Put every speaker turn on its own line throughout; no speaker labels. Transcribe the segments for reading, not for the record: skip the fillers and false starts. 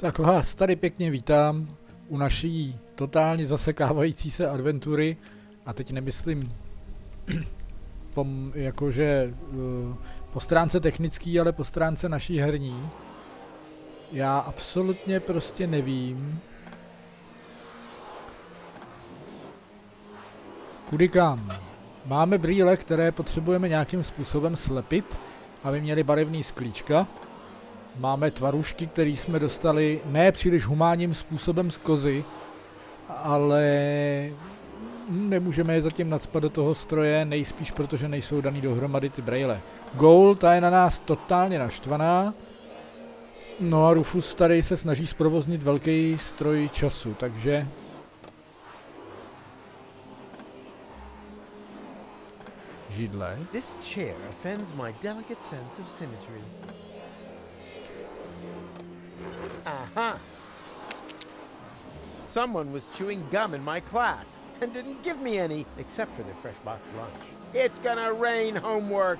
Tak vás tady pěkně vítám u naší totálně zasekávající se adventury. A teď nemyslím jakože po stránce technický, ale po stránce naší herní. Já absolutně prostě nevím, kudy kam. Máme brýle, které potřebujeme nějakým způsobem slepit, aby měli barevný sklíčka. Máme tvarušky, které jsme dostali ne příliš humánním způsobem z kozy, ale nemůžeme je zatím nacpat do toho stroje, nejspíš protože nejsou daný dohromady ty brejle. Goal, ta je na nás totálně naštvaná. No a Rufus tady se snaží zprovoznit velký stroj času, takže... Židle.
This chair offends my delicate sense of symmetry. Aha! Someone was chewing gum in my class and didn't give me any, except for the fresh box lunch. It's gonna rain homework!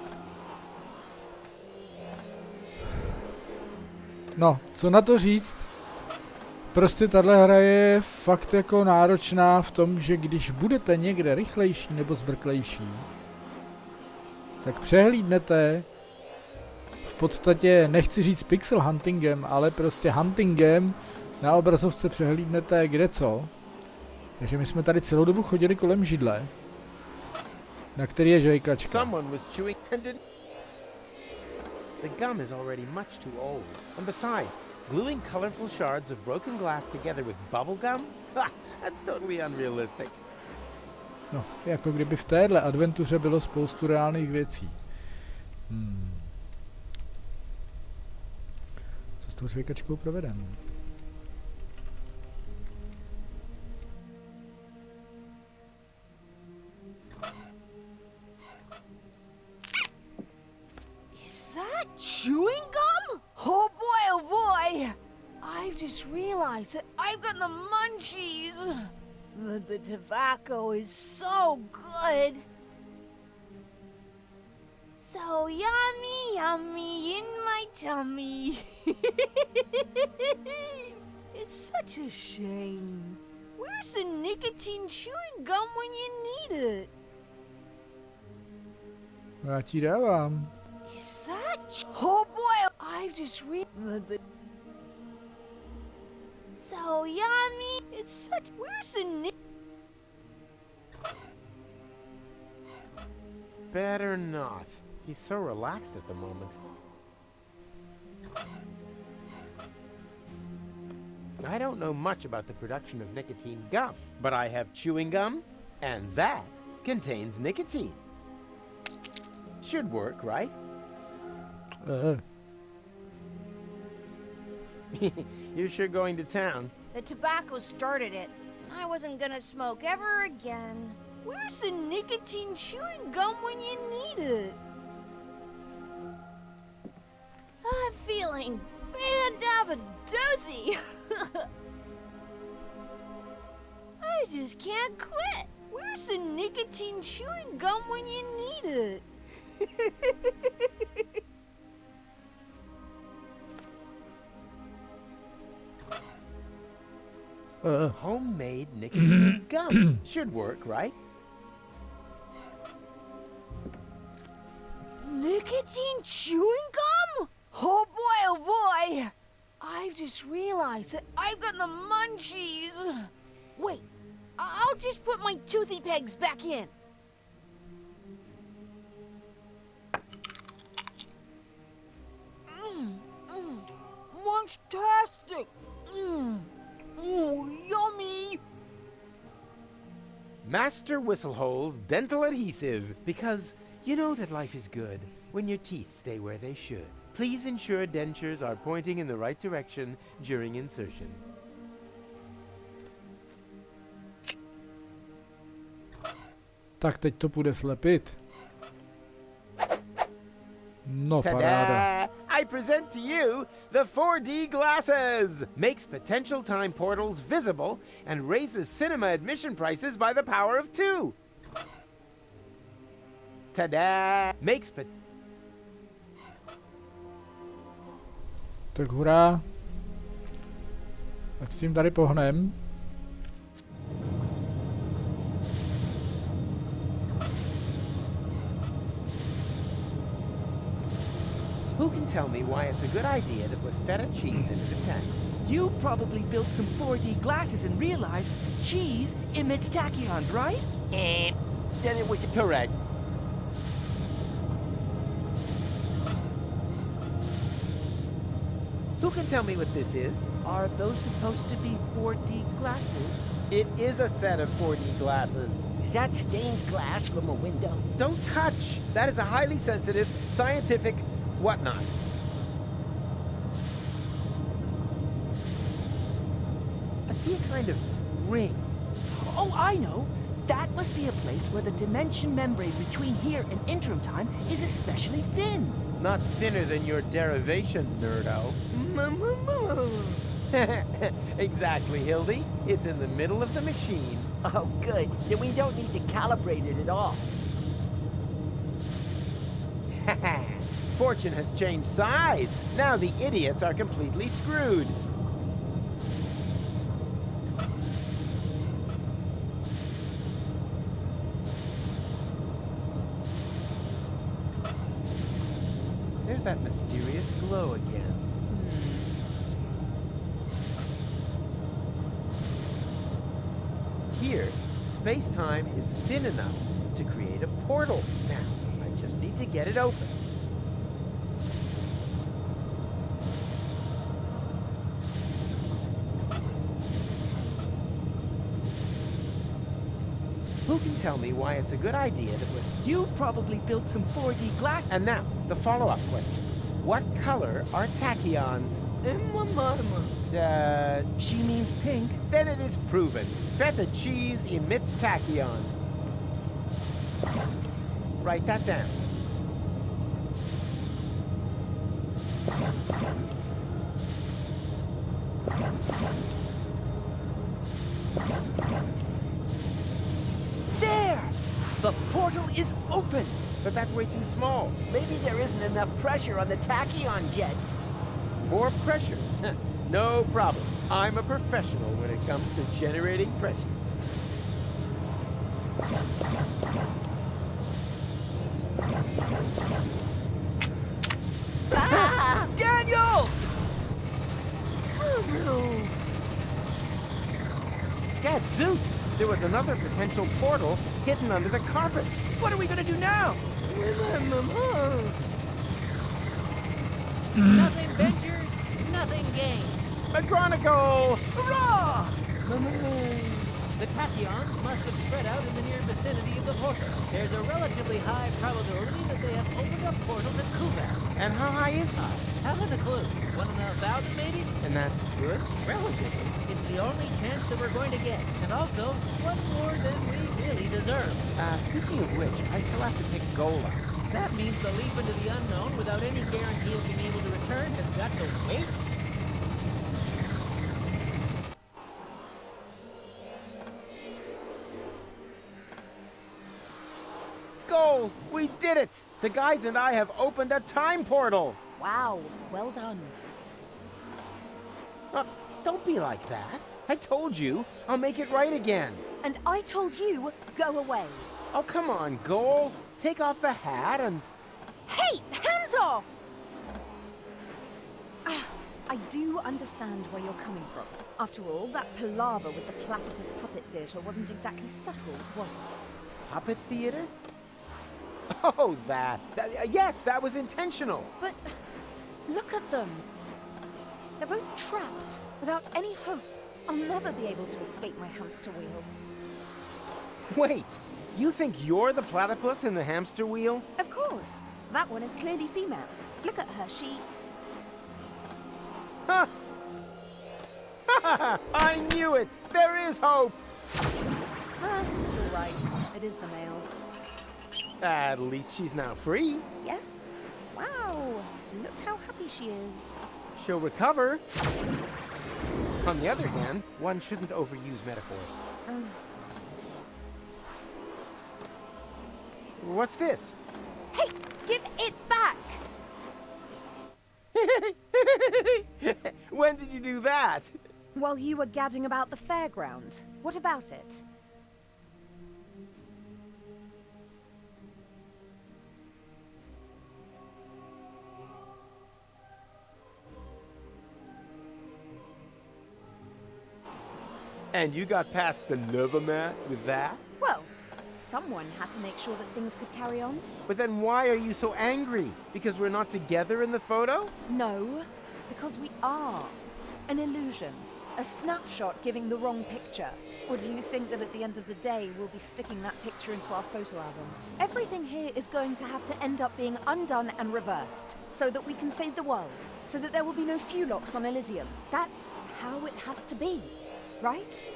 No, co na to říct? Prostě tahle hra je fakt jako náročná v tom, že když budete někde rychlejší nebo zbrklejší, tak přehlídnete v podstatě, nechci říct pixel huntingem, ale prostě huntingem na obrazovce přehlídnete kde co. Takže my jsme tady celou dobu chodili kolem židle, na který je žvejkačka.
The gum is already much too old. And besides, gluing colorful shards of broken glass together with bubble gum? Ha! That's totally unrealistic.
No, jako kdyby v téhle adventuře bylo spoustu reálných věcí. Co s tou žvejkačkou provedeme?
Chewing gum? Oh boy, I've just realized that I've got the munchies. But the tobacco is so good. So yummy, yummy in my tummy. It's such a shame. Where's the nicotine chewing gum when you need it?
Já ti dávám.
Oh boy, I've just so yummy. It's such. Where's the
Better not. He's so relaxed at the moment. I don't know much about the production of nicotine gum, but I have chewing gum, and that contains nicotine. Should work, right? You're sure going to town?
The tobacco started it. I wasn't gonna smoke ever again. Where's the nicotine chewing gum when you need it? I'm feeling fan-dabba-dozy. I just can't quit. Where's the nicotine chewing gum when you need it?
Homemade nicotine gum. Should work, right?
Nicotine chewing gum? Oh boy, I've just realized that I've got the munchies. Wait, I'll just put my toothy pegs back in. Munchtastic. Oh, yummy!
Master Whistlehole's dental adhesive, because you know that life is good when your teeth stay where they should. Please ensure dentures are pointing in the right direction during insertion.
Tak teď to půjde slepit. No, paráda.
I present to you the 4D glasses! Makes potential time portals visible and raises cinema admission prices by the power of 2. Ta-da!
Tak hurá. Tak s tím tady pohnem.
Who can tell me why it's a good idea to put feta cheese into the tank?
You probably built some 4D glasses and realized cheese emits tachyons, right?
Then it was correct. Who can tell me what this is?
Are those supposed to be 4D glasses?
It is a set of 4D glasses.
Is that stained glass from a window?
Don't touch! That is a highly sensitive, scientific whatnot. I see a kind of ring.
Oh, I know! That must be a place where the dimension membrane between here and interim time is especially thin.
Not thinner than your derivation, nerdo. Exactly, Hildy. It's in the middle of the machine.
Oh, good. Then we don't need to calibrate it at all.
Fortune has changed sides. Now the idiots are completely screwed. There's that mysterious glow again. Here, space-time is thin enough to create a portal. Now, I just need to get it open. Who can tell me why it's a good idea to put...
You probably built some 4D glass.
And now, the follow-up question. What color are tachyons?
She means pink.
Then it is proven. Feta cheese emits tachyons. Write that down.
There! The portal is open!
But that's way too small.
Maybe there isn't enough pressure on the tachyon jets.
More pressure. No problem. I'm a professional when it comes to generating pressure.
Ah! Daniel!
Gadzooks! There was another potential portal hidden under the carpet.
What are we gonna do now?
Nothing ventured, nothing gained.
McGronicle!
Hurrah!
The tachyons must have spread out in the near vicinity of the portal. There's a relatively high probability that they have opened up portals at Kuvat.
And how high is high?
Haven't a clue. 1 in 1,000 maybe?
And that's good?
Relatively. It's the only chance that we're going to get. And also, one more than we really deserve.
Speaking of which, I still have to pick Gola.
That means the leap into the unknown without any guarantee of being able to return has got to wait.
Goal! We did it! The guys and I have opened a time portal!
Wow, well done.
Don't be like that. I told you, I'll make it right again.
And I told you, go away.
Oh, come on, Goal. Take off the hat and...
Hey, hands off! I do understand where you're coming from. After all, that palaver with the platypus puppet theatre wasn't exactly subtle, was it?
Puppet theater? Oh, that. Yes, that was intentional.
But look at them. They're both trapped, without any hope. I'll never be able to escape my hamster wheel.
Wait, you think you're the platypus in the hamster wheel?
Of course. That one is clearly female. Look at her, she...
Ha! I knew it! There is hope!
You're right. It is the male.
At least she's now free.
Yes. Wow. Look how happy she is.
She'll recover. On the other hand, one shouldn't overuse metaphors. What's this?
Hey, give it back!
When did you do that?
While you were gadding about the fairground. What about it?
And you got past the Nevermat with that?
Well, someone had to make sure that things could carry on.
But then why are you so angry? Because we're not together in the photo?
No, because we are. An illusion. A snapshot giving the wrong picture. Or do you think that at the end of the day we'll be sticking that picture into our photo album? Everything here is going to have to end up being undone and reversed, so that we can save the world, so that there will be no Fulocks on Elysium. That's how it has to be, right?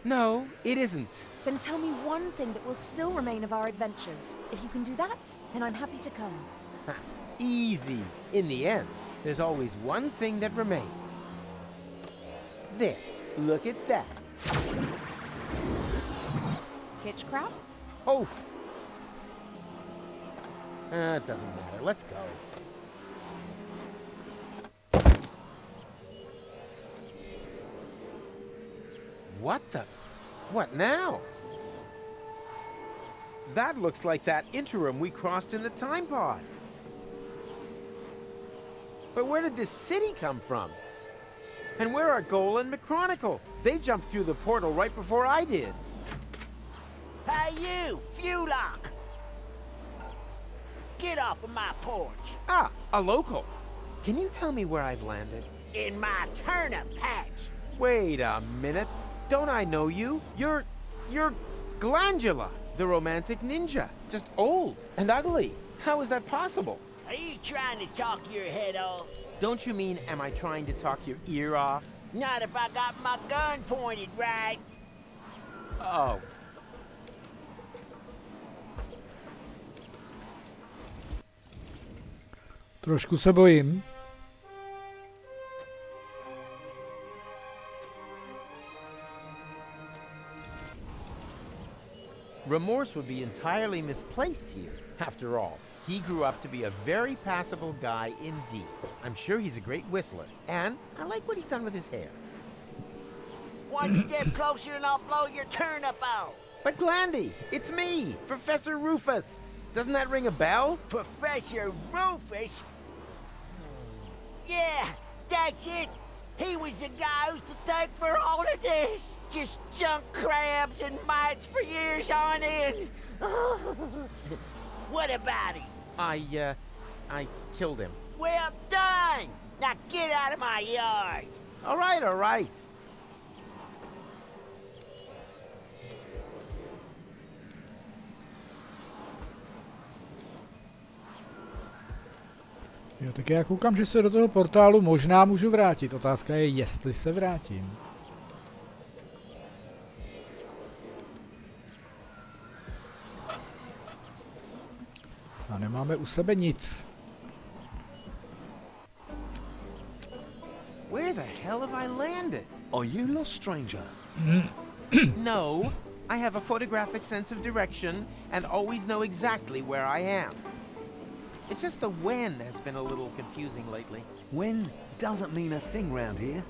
No, it isn't.
Then tell me one thing that will still remain of our adventures. If you can do that, then I'm happy to come.
Ha, easy. In the end, there's always one thing that remains. There, look at that.
Kitsch crab?
Oh! It doesn't matter. Let's go. What the? What now? That looks like that interim we crossed in the time pod. But where did this city come from? And where are Goal and McChronicle? They jumped through the portal right before I did.
Hey you, Fulock! Get off of my porch.
Ah, a local. Can you tell me where I've landed?
In my turnip patch.
Wait a minute. Don't I know you? You're Glandula, the romantic ninja. Just old and ugly. How is that possible?
Are you trying to talk your head off?
Don't you mean, am I trying to talk your ear off?
Not if I got my gun pointed right.
Oh.
Trošku se bojím.
Remorse would be entirely misplaced here. After all, he grew up to be a very passable guy indeed. I'm sure he's a great whistler, and I like what he's done with his hair.
One step closer and I'll blow your turnip off.
But Glandy, it's me, Professor Rufus. Doesn't that ring a bell?
Professor Rufus? Yeah, that's it. He was the guy who's to thank for all of this. Just junk crabs and mites for years on end. What about him?
I killed him.
Well done! Now get out of my yard.
All right, all right.
Jo, tak já koukám, že se do toho portálu možná můžu vrátit. Otázka je, jestli se vrátím. A nemáme u sebe nic.
Where the hell have I landed?
Are you lost, stranger?
No, I have a photographic sense of direction and always know exactly where I am. It's just the when has been a little confusing lately.
When doesn't mean a thing round here.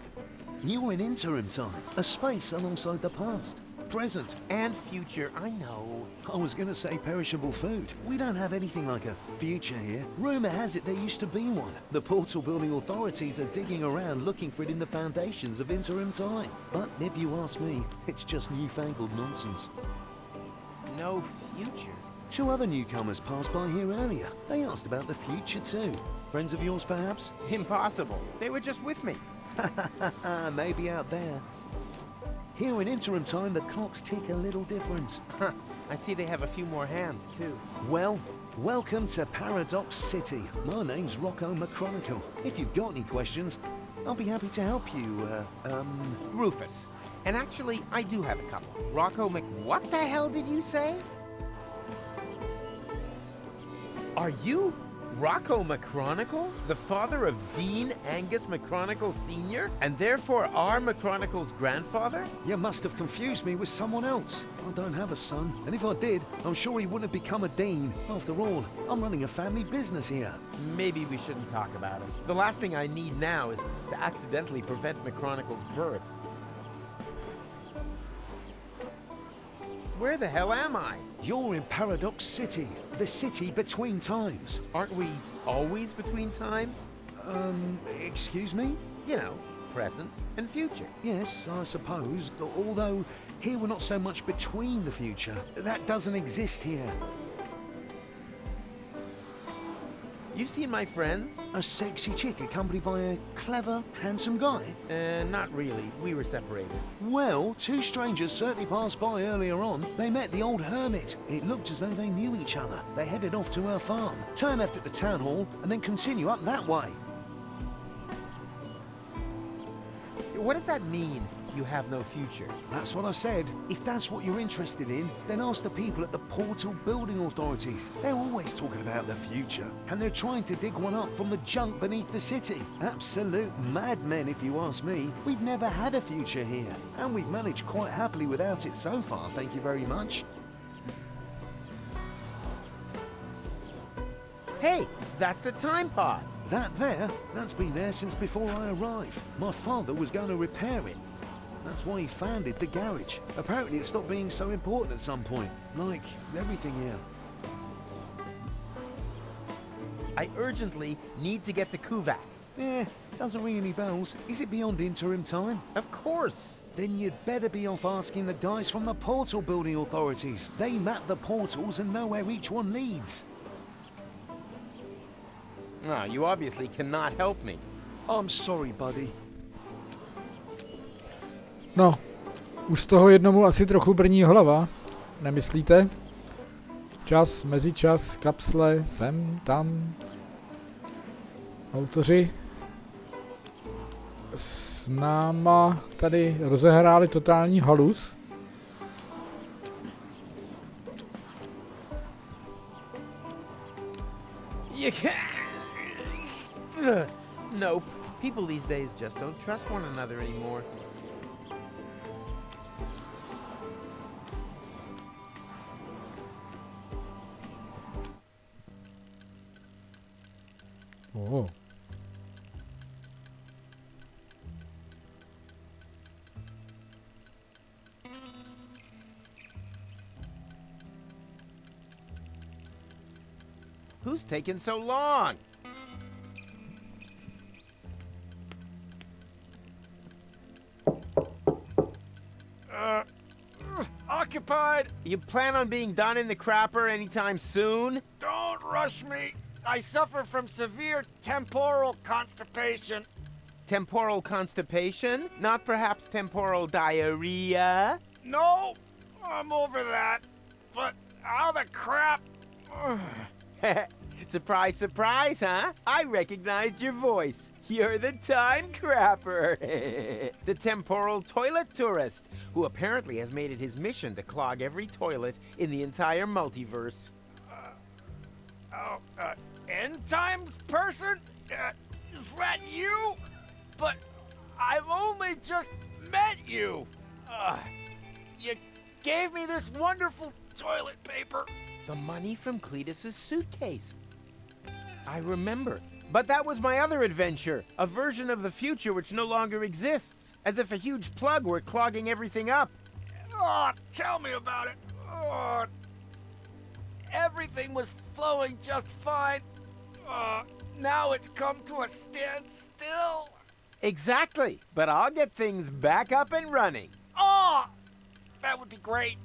You're in interim time, a space alongside the past, present.
And future, I know.
I was gonna say perishable food. We don't have anything like a future here. Rumor has it there used to be one. The portal building authorities are digging around looking for it in the foundations of interim time. But if you ask me, it's just newfangled nonsense.
No future.
2 other newcomers passed by here earlier. They asked about the future too. Friends of yours, perhaps?
Impossible. They were just with me.
Maybe out there. Here in interim time, the clocks tick a little different.
I see they have a few more hands, too.
Well, welcome to Paradox City. My name's Rocco McChronicle. If you've got any questions, I'll be happy to help you,
Rufus. And actually, I do have a couple. Rocco What the hell did you say? Are you Rocco McChronicle? The father of Dean Angus McChronicle Sr.? And therefore our McChronicle's grandfather?
You must have confused me with someone else. I don't have a son, and if I did, I'm sure he wouldn't have become a dean. After all, I'm running a family business here.
Maybe we shouldn't talk about it. The last thing I need now is to accidentally prevent McChronicle's birth. Where the hell am I?
You're in Paradox City, the city between times.
Aren't we always between times?
Excuse me?
You know, present and future.
Yes, I suppose, although here we're not so much between the future. That doesn't exist here.
You've seen my friends?
A sexy chick accompanied by a clever, handsome guy?
Not really. We were separated.
Well, two strangers certainly passed by earlier on. They met the old hermit. It looked as though they knew each other. They headed off to her farm, turn left at the town hall, and then continue up that way.
What does that mean, you have no future?
That's what I said. If that's what you're interested in, then ask the people at the Portal Building Authorities. They're always talking about the future, and they're trying to dig one up from the junk beneath the city. Absolute madmen, if you ask me. We've never had a future here, and we've managed quite happily without it so far, thank you very much.
Hey, that's the time pod.
That there, that's been there since before I arrived. My father was going to repair it. That's why he founded the garage. Apparently it stopped being so important at some point. Like everything here.
I urgently need to get to Kuvak.
Doesn't ring any bells. Is it beyond interim time?
Of course.
Then you'd better be off asking the guys from the Portal Building Authorities. They map the portals and know where each one leads.
Ah, you obviously cannot help me.
I'm sorry, buddy.
No, už z toho jednomu asi trochu brní hlava, nemyslíte? Čas, mezičas, kapsle, sem, tam. Autoři s náma tady rozehráli totální halus.
You can't. Nope. People these days just don't trust one another anymore.
Oh.
Who's taking so long?
Occupied!
You plan on being done in the crapper anytime soon?
Don't rush me! I suffer from severe temporal constipation.
Temporal constipation? Not perhaps temporal diarrhea?
No, I'm over that. But how the crap?
Surprise, surprise, huh? I recognized your voice. You're the time crapper. The temporal toilet tourist, who apparently has made it his mission to clog every toilet in the entire multiverse.
End times person? Is that you? But I've only just met you. You gave me this wonderful toilet paper.
The money from Cletus's suitcase. I remember. But that was my other adventure, a version of the future which no longer exists, as if a huge plug were clogging everything up.
Oh, tell me about it. Oh, everything was flowing just fine. Now it's come to a standstill.
Exactly, but I'll get things back up and running.
Oh, that would be great.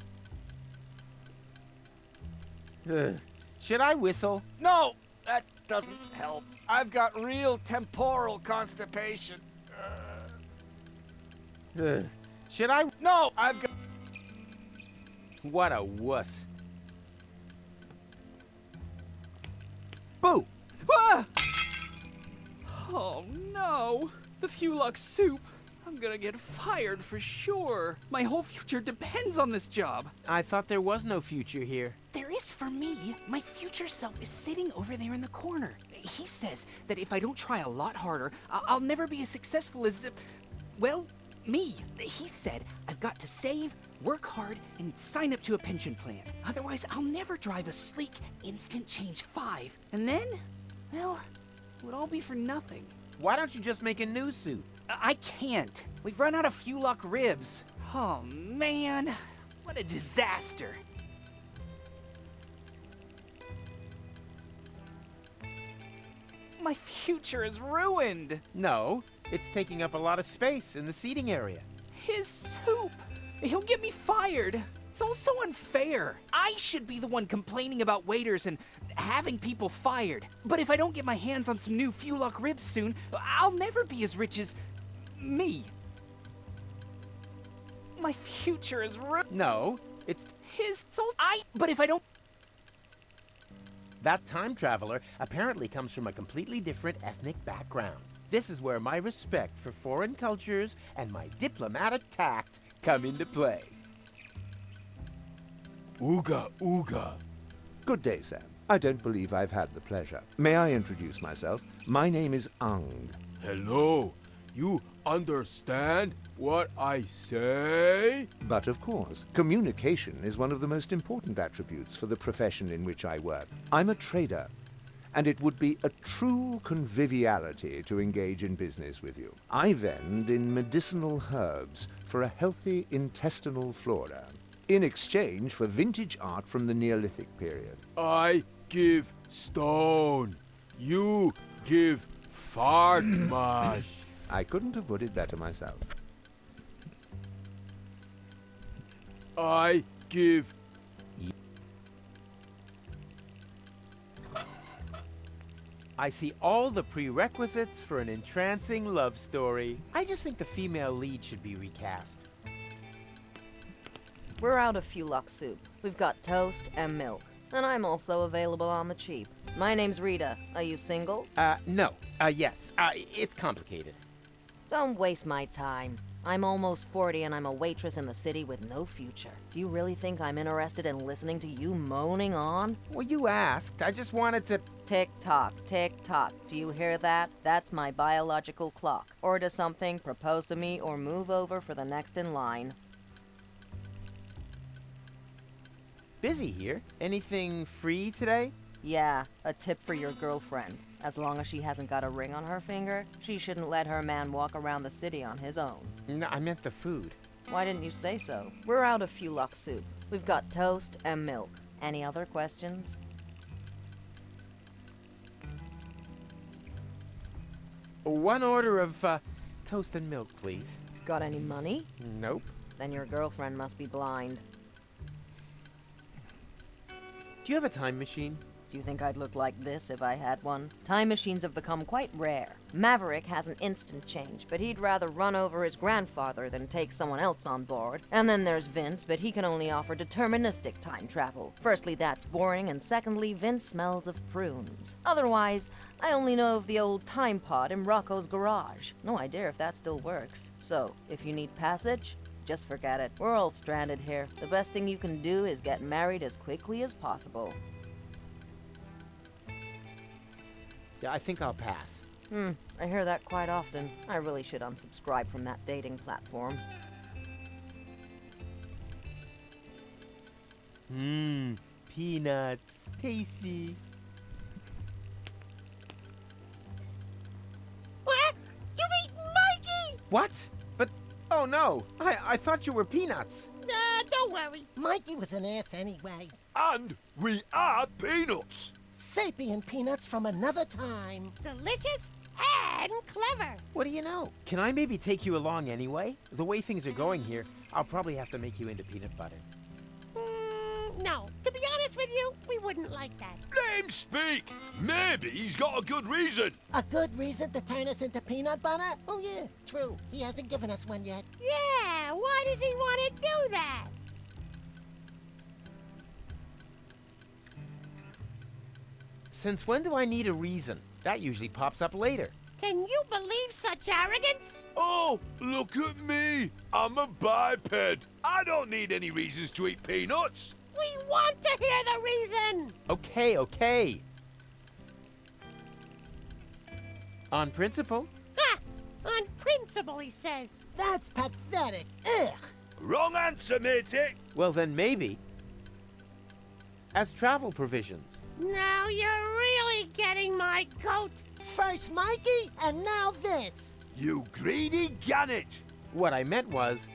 Should I whistle?
No, that doesn't help. I've got real temporal constipation.
Should I?
No, I've got...
What a wuss. Boo!
Ah! Oh no! The Fulux soup! I'm gonna get fired for sure. My whole future depends on this job.
I thought there was no future here.
There is for me. My future self is sitting over there in the corner. He says that if I don't try a lot harder, I'll never be as successful as, well, me. He said I've got to save, work hard, and sign up to a pension plan. Otherwise, I'll never drive a sleek Instant Change 5. And then, well, it would all be for nothing.
Why don't you just make a new suit?
I can't. We've run out of Fuelock ribs. Oh, man. What a disaster. My future is ruined.
No, it's taking up a lot of space in the seating area.
His soup. He'll get me fired. It's all so unfair. I should be the one complaining about waiters and having people fired. But if I don't get my hands on some new Fuelock ribs soon, I'll never be as rich as me. My future is ruined.
No, it's
His soul. But if I don't.
that time traveler apparently comes from a completely different ethnic background. This is where my respect for foreign cultures and my diplomatic tact come into play.
Ooga, ooga.
Good day, Sam. I don't believe I've had the pleasure. May I introduce myself? My name is Ang.
Hello. You understand what I say?
But of course, communication is one of the most important attributes for the profession in which I work. I'm a trader, and it would be a true conviviality to engage in business with you. I vend in medicinal herbs for a healthy intestinal flora, in exchange for vintage art from the Neolithic period.
I give stone. You give fart mash.
I couldn't have put it better myself.
I give...
I see all the prerequisites for an entrancing love story. I just think the female lead should be recast.
We're out of Fuelock soup. We've got toast and milk. And I'm also available on the cheap. My name's Rita. Are you single?
No. Yes. It's complicated.
Don't waste my time. I'm almost 40 and I'm a waitress in the city with no future. Do you really think I'm interested in listening to you moaning on?
Well, you asked. I just wanted to...
Tick-tock, tick-tock. Do you hear that? That's my biological clock. Order something, propose to me, or move over for the next in line.
Busy here. Anything free today?
Yeah, a tip for your girlfriend. As long as she hasn't got a ring on her finger, she shouldn't let her man walk around the city on his own.
No, I meant the food.
Why didn't you say so? We're out of Fuelock soup. We've got toast and milk. Any other questions?
One order of toast and milk, please.
Got any money?
Nope.
Then your girlfriend must be blind.
Do you have a time machine?
Do you think I'd look like this if I had one? Time machines have become quite rare. Maverick has an instant change, but he'd rather run over his grandfather than take someone else on board. And then there's Vince, but he can only offer deterministic time travel. Firstly, that's boring, and secondly, Vince smells of prunes. Otherwise, I only know of the old time pod in Rocco's garage. No idea if that still works. So, if you need passage, just forget it. We're all stranded here. The best thing you can do is get married as quickly as possible.
Yeah, I think I'll pass.
I hear that quite often. I really should unsubscribe from that dating platform.
Peanuts. Tasty.
What? You've eaten Mikey!
What? But, oh no, I thought you were Peanuts.
Don't worry. Mikey was an ass anyway.
And we are peanuts.
Sapient peanuts from another time. Delicious and clever.
What do you know? Can I maybe take you along anyway? The way things are going here, I'll probably have to make you into peanut butter.
No. To be honest with you, we wouldn't like that.
Let him speak. Maybe he's got a good reason.
A good reason to turn us into peanut butter? Oh yeah, true. He hasn't given us one yet. Yeah, why does he want to do that?
Since when do I need a reason? That usually pops up later.
Can you believe such arrogance?
Oh, look at me. I'm a biped. I don't need any reasons to eat peanuts.
We want to hear the reason!
Okay, okay. On principle.
Ha! On principle, he says.
That's pathetic. Ugh.
Wrong answer, matey.
Well, then maybe. As travel provisions.
Now you're really getting my goat.
First Mikey, and now this.
You greedy gannet.
What I meant was...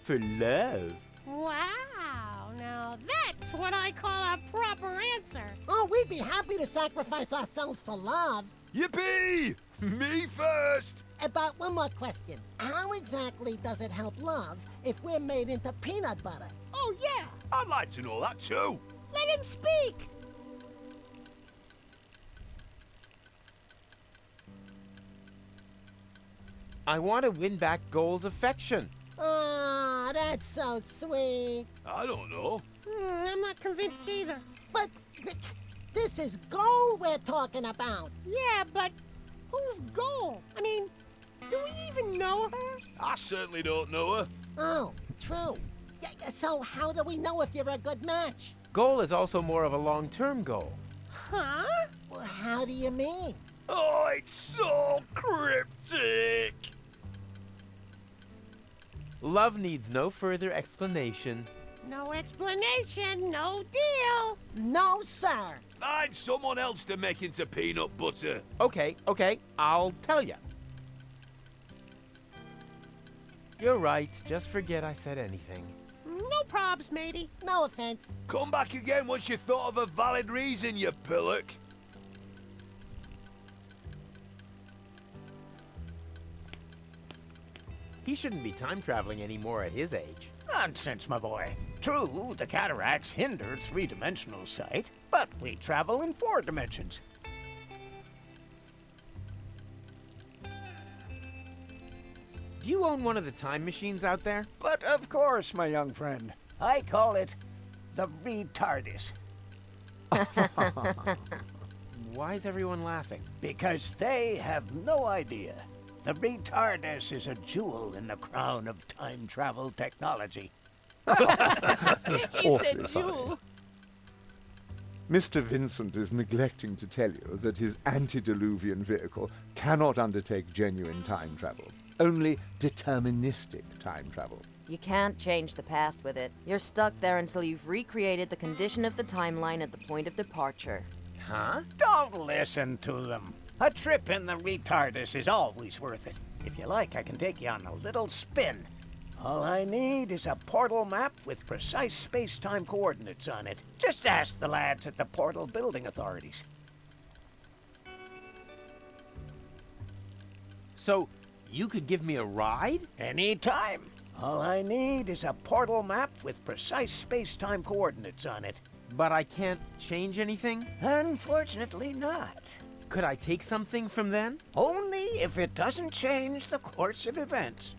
for love.
Wow, now that's what I call a proper answer.
Oh, we'd be happy to sacrifice ourselves for love.
Yippee! Me first.
But one more question. How exactly does it help love if we're made into peanut butter?
Oh, yeah,
I'd like to know that too.
let him speak.
I want to win back Goal's affection.
Oh, that's so sweet.
I don't know.
I'm not convinced either.
But this is gold we're talking about.
Yeah, but who's Goal? I mean, do we even know her?
I certainly don't know her.
Oh, true. So how do we know if you're a good match?
Goal is also more of a long-term goal.
Huh?
Well, how do you mean?
Oh, it's so cryptic.
Love needs no further explanation.
No explanation, no deal.
No, sir.
Find someone else to make into peanut butter.
Okay, okay, I'll tell ya. You're right, just forget I said anything.
No probs, matey.
No offense.
Come back again once you thought of a valid reason, you pillock.
He shouldn't be time traveling anymore at his age.
Nonsense, my boy. True, the cataracts hinder three-dimensional sight, but we travel in 4 dimensions.
Do you own one of the time machines out there?
But of course, my young friend. I call it the retardis.
Why is everyone laughing?
Because they have no idea. The retardis is a jewel in the crown of time travel technology.
He said jewel.
Mr. Vincent is neglecting to tell you that his antediluvian vehicle cannot undertake genuine time travel, only deterministic time travel.
You can't change the past with it. You're stuck there until you've recreated the condition of the timeline at the point of departure.
Huh?
Don't listen to them. A trip in the retardis is always worth it. If you like, I can take you on a little spin. All I need is a portal map with precise space-time coordinates on it. Just ask the lads at the portal building authorities.
So, you could give me a ride?
Anytime. All I need is a portal map with precise space-time coordinates on it.
But I can't change anything?
Unfortunately not.
Could I take something from then?
Only if it doesn't change the course of events.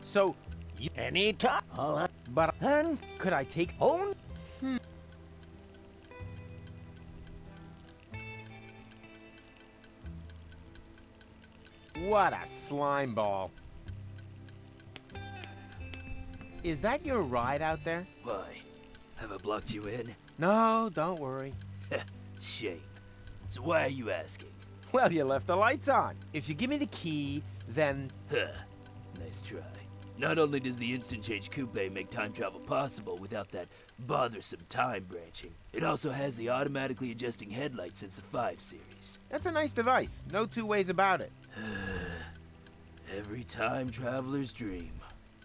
So,
Anytime.
but could I take...
Only...
What a slime ball. Is that your ride out there?
Why? Have I blocked you in?
No, don't worry.
Shame. So why are you asking?
Well, you left the lights on. If you give me the key, then...
Huh. Nice try. Not only does the Instant Change Coupe make time travel possible without that bothersome time branching, it also has the automatically adjusting headlights since the 5 series.
That's a nice device. No two ways about it.
Every time traveler's dream.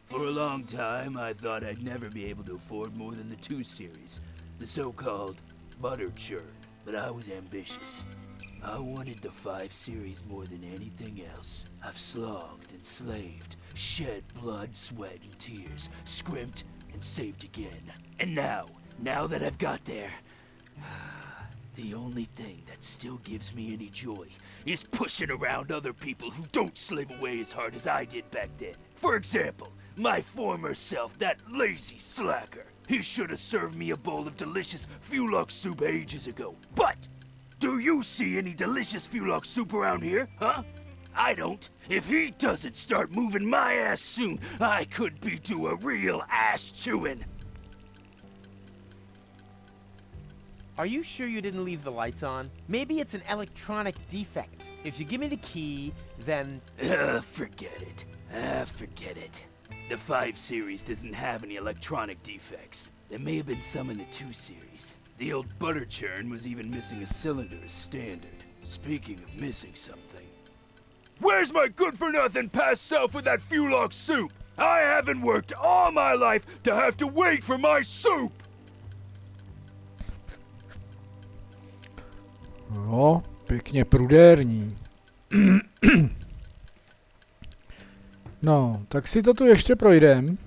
For a long time, I thought I'd never be able to afford more than the 2 series, the so-called butter churn, but I was ambitious. I wanted the 5 series more than anything else. I've slogged and slaved, shed blood, sweat, and tears, scrimped and saved again. And now that I've got there, the only thing that still gives me any joy is pushing around other people who don't slave away as hard as I did back then. For example, My former self, that lazy slacker. He should have served me a bowl of delicious Fulok soup ages ago. But, do you see any delicious Fulok soup around here, huh? I don't. If he doesn't start moving my ass soon, I could be due a real ass chewing.
Are you sure you didn't leave the lights on? Maybe it's an electronic defect. If you give me the key, then...
Forget it. Forget it. The 5 series doesn't have any electronic defects. There may have been some in the 2 series. The old butter churn was even missing a cylinder as standard. Speaking of missing something... Where's my good-for-nothing past self with that Fulok soup? I haven't worked all my life to have to wait for my soup!
Jo, pěkně prudérní. No, tak si to tu ještě projdem.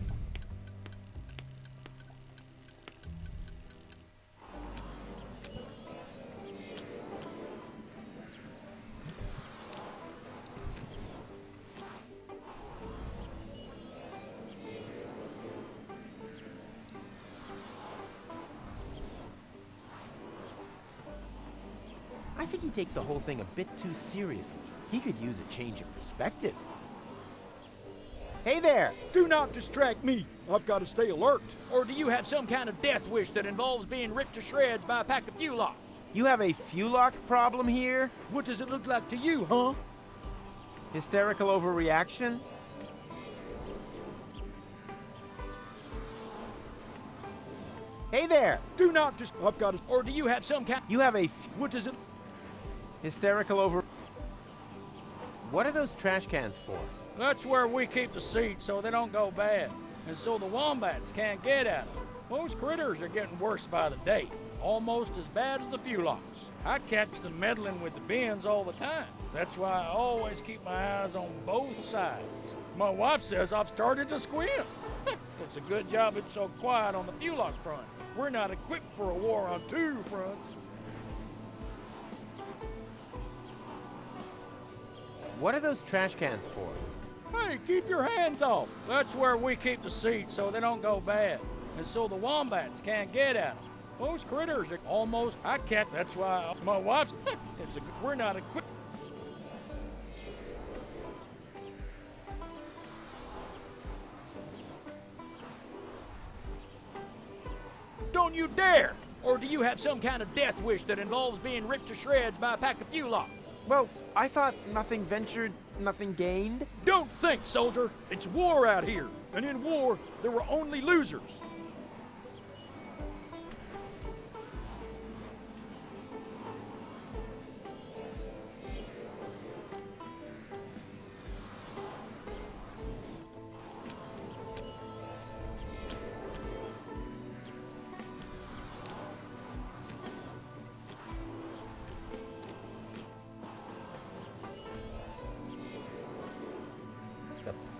I think he takes the whole thing a bit too seriously. He could use a change of perspective. Hey there!
Do not distract me. I've got to stay alert. Or do you have some kind of death wish that involves being ripped to shreds by a pack of Fuloks?
You have a Fulok problem here?
What does it look like to you, huh?
Hysterical overreaction? Hey there!
Do not just... I've got to... Or do you have some kind...
You have a...
What does it...
Hysterical over... What are those trash cans for?
That's where we keep the seeds so they don't go bad. And so the wombats can't get at them. Most critters are getting worse by the day. Almost as bad as the Fuloks. I catch them meddling with the bins all the time. That's why I always keep my eyes on both sides. My wife says I've started to squint. It's a good job it's so quiet on the Fulok front. We're not equipped for a war on 2 fronts.
What are those trash cans for?
Hey, keep your hands off. That's where we keep the seeds so they don't go bad. And so the wombats can't get at them. Most critters are almost... I catch... That's why my wife's... We're not equipped... Don't you dare! Or do you have some kind of death wish that involves being ripped to shreds by a pack of Fuloks?
Well, I thought nothing ventured, nothing gained.
Don't think, soldier. It's war out here. And in war, there were only losers.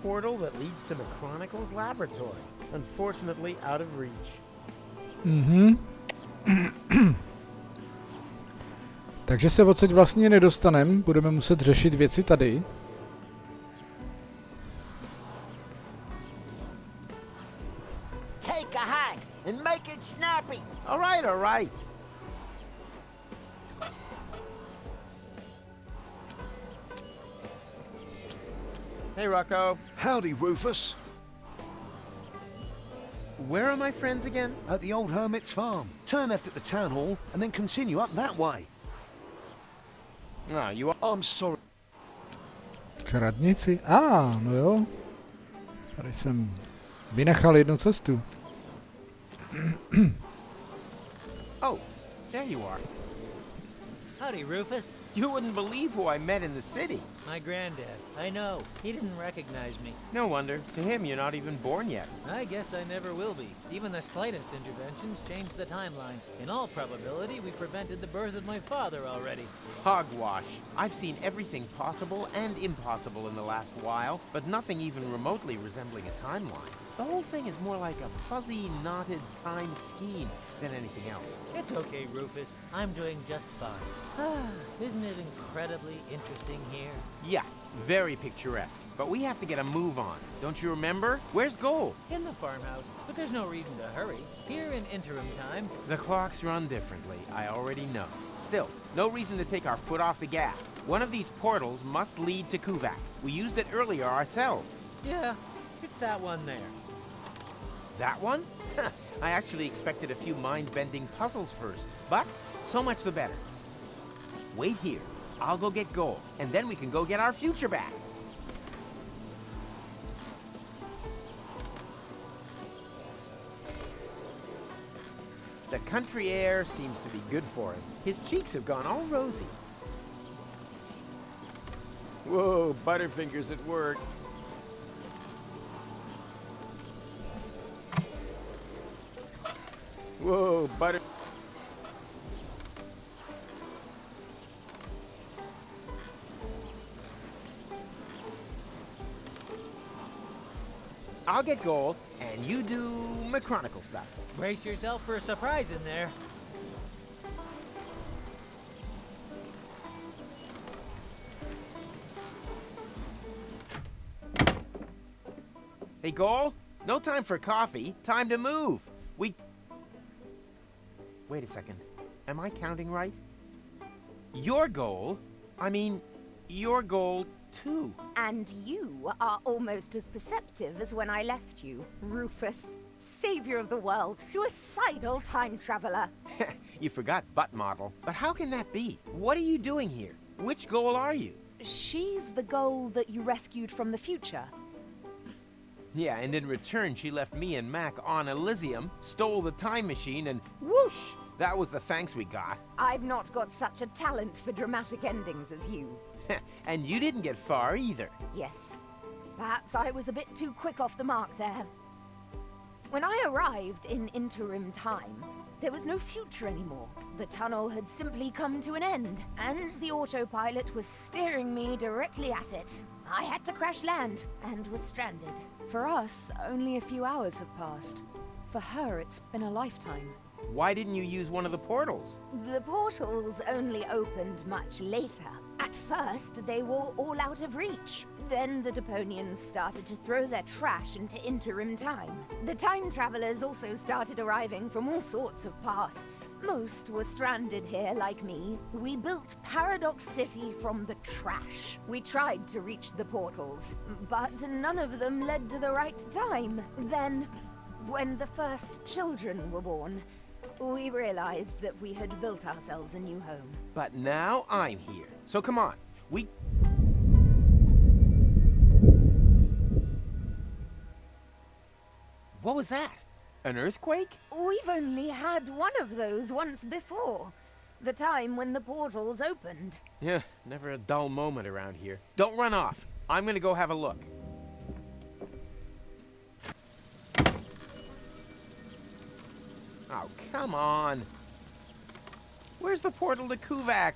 Portal that leads to Mechronicle's laboratory. Unfortunately, out of reach.
Takže se odsaď vlastně nedostanem, budeme muset řešit věci tady.
Take a hike and make it snappy.
All right, all right. Hey, Rocco.
Howdy, Rufus.
Where are my friends again?
At the old hermit's farm. Turn left at the town hall and then continue up that way.
Ah, you are...
I'm sorry.
K radnici? No jo. Tady jsem vynechal jednu cestu.
Oh, there you are.
Howdy, Rufus.
You wouldn't believe who I met in the city.
My granddad. I know. He didn't recognize me.
No wonder. To him, you're not even born yet.
I guess I never will be. Even the slightest interventions changed the timeline. In all probability, we prevented the birth of my father already.
Hogwash. I've seen everything possible and impossible in the last while, but nothing even remotely resembling a timeline. The whole thing is more like a fuzzy, knotted time scheme than anything else.
It's okay, Rufus. I'm doing just fine. Isn't it incredibly interesting here?
Yeah, very picturesque. But we have to get a move on. Don't you remember? Where's Gold?
In the farmhouse, but there's no reason to hurry. Here in interim time.
The clocks run differently, I already know. Still, no reason to take our foot off the gas. One of these portals must lead to Kuvak. We used it earlier ourselves.
Yeah, it's that one there.
That one? I actually expected a few mind-bending puzzles first, but so much the better. Wait here. I'll go get Gold, and then we can go get our future back. The country air seems to be good for him. His cheeks have gone all rosy. Whoa, Butterfingers at work. Whoa, Butter... I'll get Gold, and you do mechanical stuff.
Brace yourself for a surprise in there.
Hey, Gold, no time for coffee. Time to move. Wait a second. Am I counting right? Your goal? I mean, your goal too.
And you are almost as perceptive as when I left you, Rufus, savior of the world, suicidal time traveler.
You forgot butt model. But how can that be? What are you doing here? Which goal are you?
She's the goal that you rescued from the future.
Yeah, and in return, she left me and Mac on Elysium, stole the time machine, and whoosh! That was the thanks we got.
I've not got such a talent for dramatic endings as you.
And you didn't get far either.
Yes. Perhaps I was a bit too quick off the mark there. When I arrived in interim time, there was no future anymore. The tunnel had simply come to an end, and the autopilot was steering me directly at it. I had to crash land, and was stranded. For us, only a few hours have passed. For her, it's been a lifetime.
Why didn't you use one of the portals?
The portals only opened much later. At first, they were all out of reach. Then the Deponians started to throw their trash into interim time. The time travelers also started arriving from all sorts of pasts. Most were stranded here like me. We built Paradox City from the trash. We tried to reach the portals, but none of them led to the right time. Then, when the first children were born, we realized that we had built ourselves a new home.
But now I'm here. So come on. What was that? An earthquake?
We've only had one of those once before. The time when the portals opened.
Yeah, never a dull moment around here. Don't run off. I'm gonna go have a look. Oh, come on. Where's the portal to Kuvak?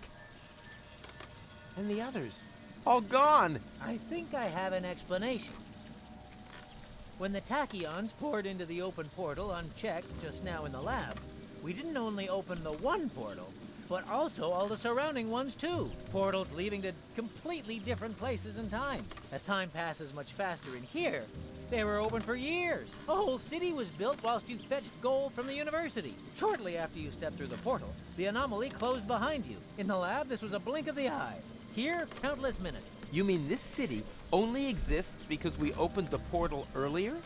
And the others? All gone.
I think I have an explanation. When the tachyons poured into the open portal unchecked just now in the lab, we didn't only open the one portal, but also all the surrounding ones too. Portals leading to completely different places in time. As time passes much faster in here, they were open for years. A whole city was built whilst you fetched gold from the university. Shortly after you stepped through the portal, the anomaly closed behind you. In the lab, this was a blink of the eye. Here, countless minutes.
You mean this city only exists because we opened the portal earlier?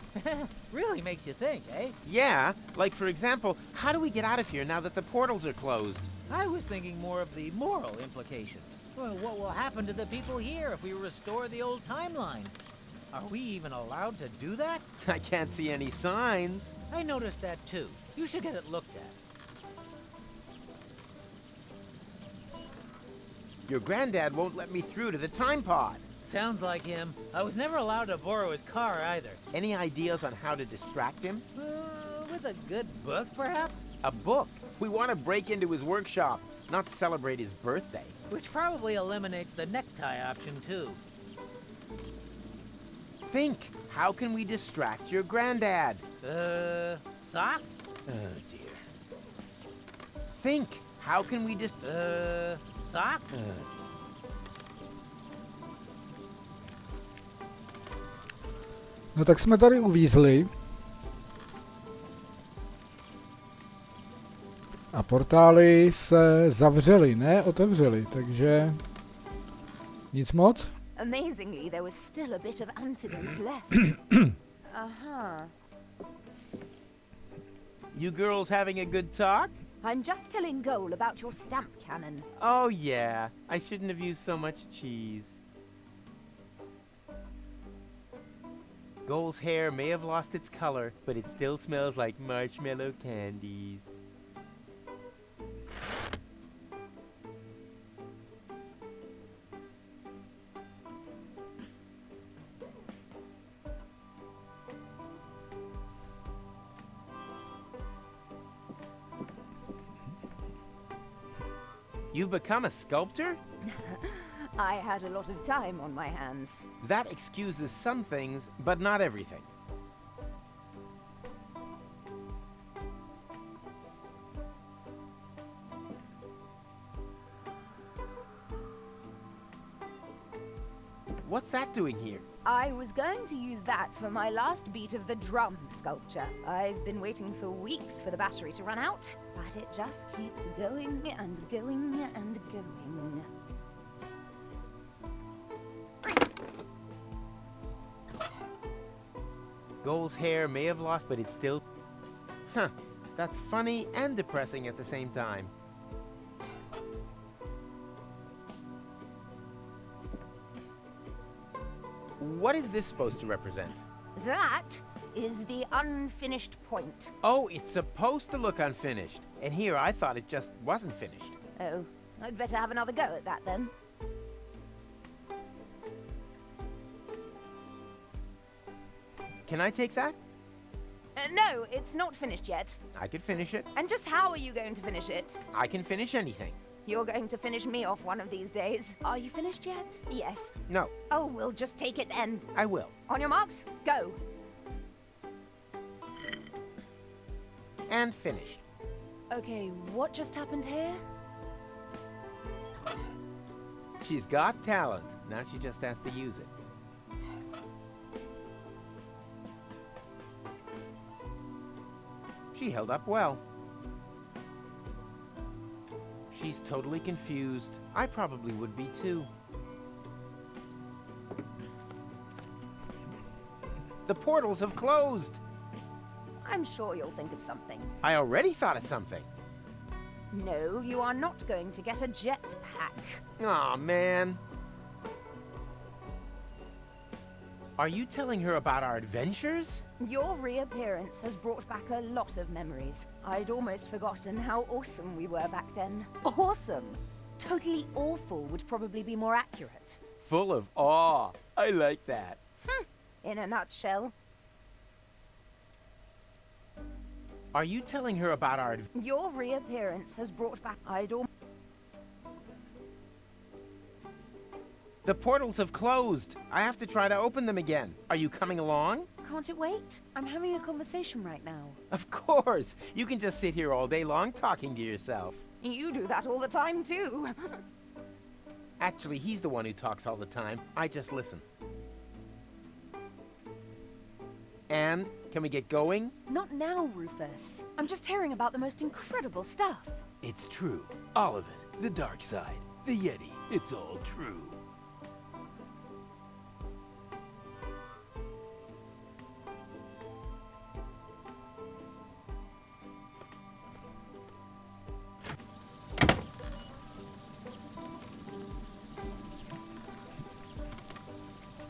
Really makes you think, eh?
Yeah, like for example, how do we get out of here now that the portals are closed?
I was thinking more of the moral implications. Well, what will happen to the people here if we restore the old timeline? Are we even allowed to do that?
I can't see any signs.
I noticed that too. You should get it looked at.
Your granddad won't let me through to the time pod.
Sounds like him. I was never allowed to borrow his car either.
Any ideas on how to distract him?
With a good book, perhaps?
A book? We want to break into his workshop, not celebrate his birthday.
Which probably eliminates the necktie option, too.
Think. how can we distract your granddad?
Socks?
Oh, dear. Think, how can we
Socks?
No tak jsme tady uvízli. A portály se zavřely, ne otevřely, takže nic moc.
Amazingly, there was still a bit of antidote left. Uh-huh.
You girls having a good talk?
I'm just telling Goal about your stamp cannon.
Oh, yeah. I shouldn't have used so much cheese. Goal's hair may have lost its color, but it still smells like marshmallow candies. You've become a sculptor?
I had a lot of time on my hands.
That excuses some things, but not everything. What's that doing here?
I was going to use that for my last beat of the drum sculpture. I've been waiting for weeks for the battery to run out, but it just keeps going and going and going.
Goal's hair may have lost, but it's still... Huh, that's funny and depressing at the same time. What is this supposed to represent?
That is the unfinished point.
Oh, it's supposed to look unfinished. And here I thought it just wasn't finished.
Oh, I'd better have another go at that then.
Can I take that?
No, it's not finished yet.
I could finish it.
And just how are you going to finish it?
I can finish anything.
You're going to finish me off one of these days. Are you finished yet? Yes.
No.
Oh, we'll just take it then.
I will.
On your marks, go.
And finished.
Okay, what just happened here?
She's got talent. Now she just has to use it. She held up well. She's totally confused. I probably would be too. The portals have closed.
I'm sure you'll think of something.
I already thought of something.
No, you are not going to get a jetpack.
Aw, man. Are you telling her about our adventures?
Your reappearance has brought back a lot of memories. I'd almost forgotten how awesome we were back then. Awesome! Totally awful would probably be more accurate.
Full of awe. I like that.
In a nutshell.
Are you telling her about our...
Your reappearance has brought back...
The portals have closed. I have to try to open them again. Are you coming along?
Can't it wait? I'm having a conversation right now.
Of course. You can just sit here all day long talking to yourself.
You do that all the time, too.
Actually, he's the one who talks all the time. I just listen. And, can we get going?
Not now, Rufus. I'm just hearing about the most incredible stuff.
It's true. All of it. The dark side. The Yeti. It's all true.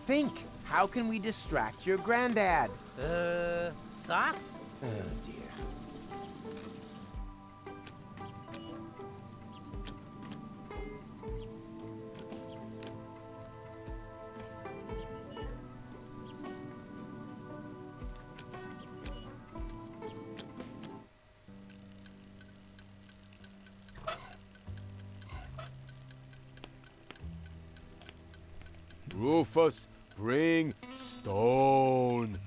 Think. How can we distract your granddad?
Socks?
Oh, dear.
Rufus, bring Stone.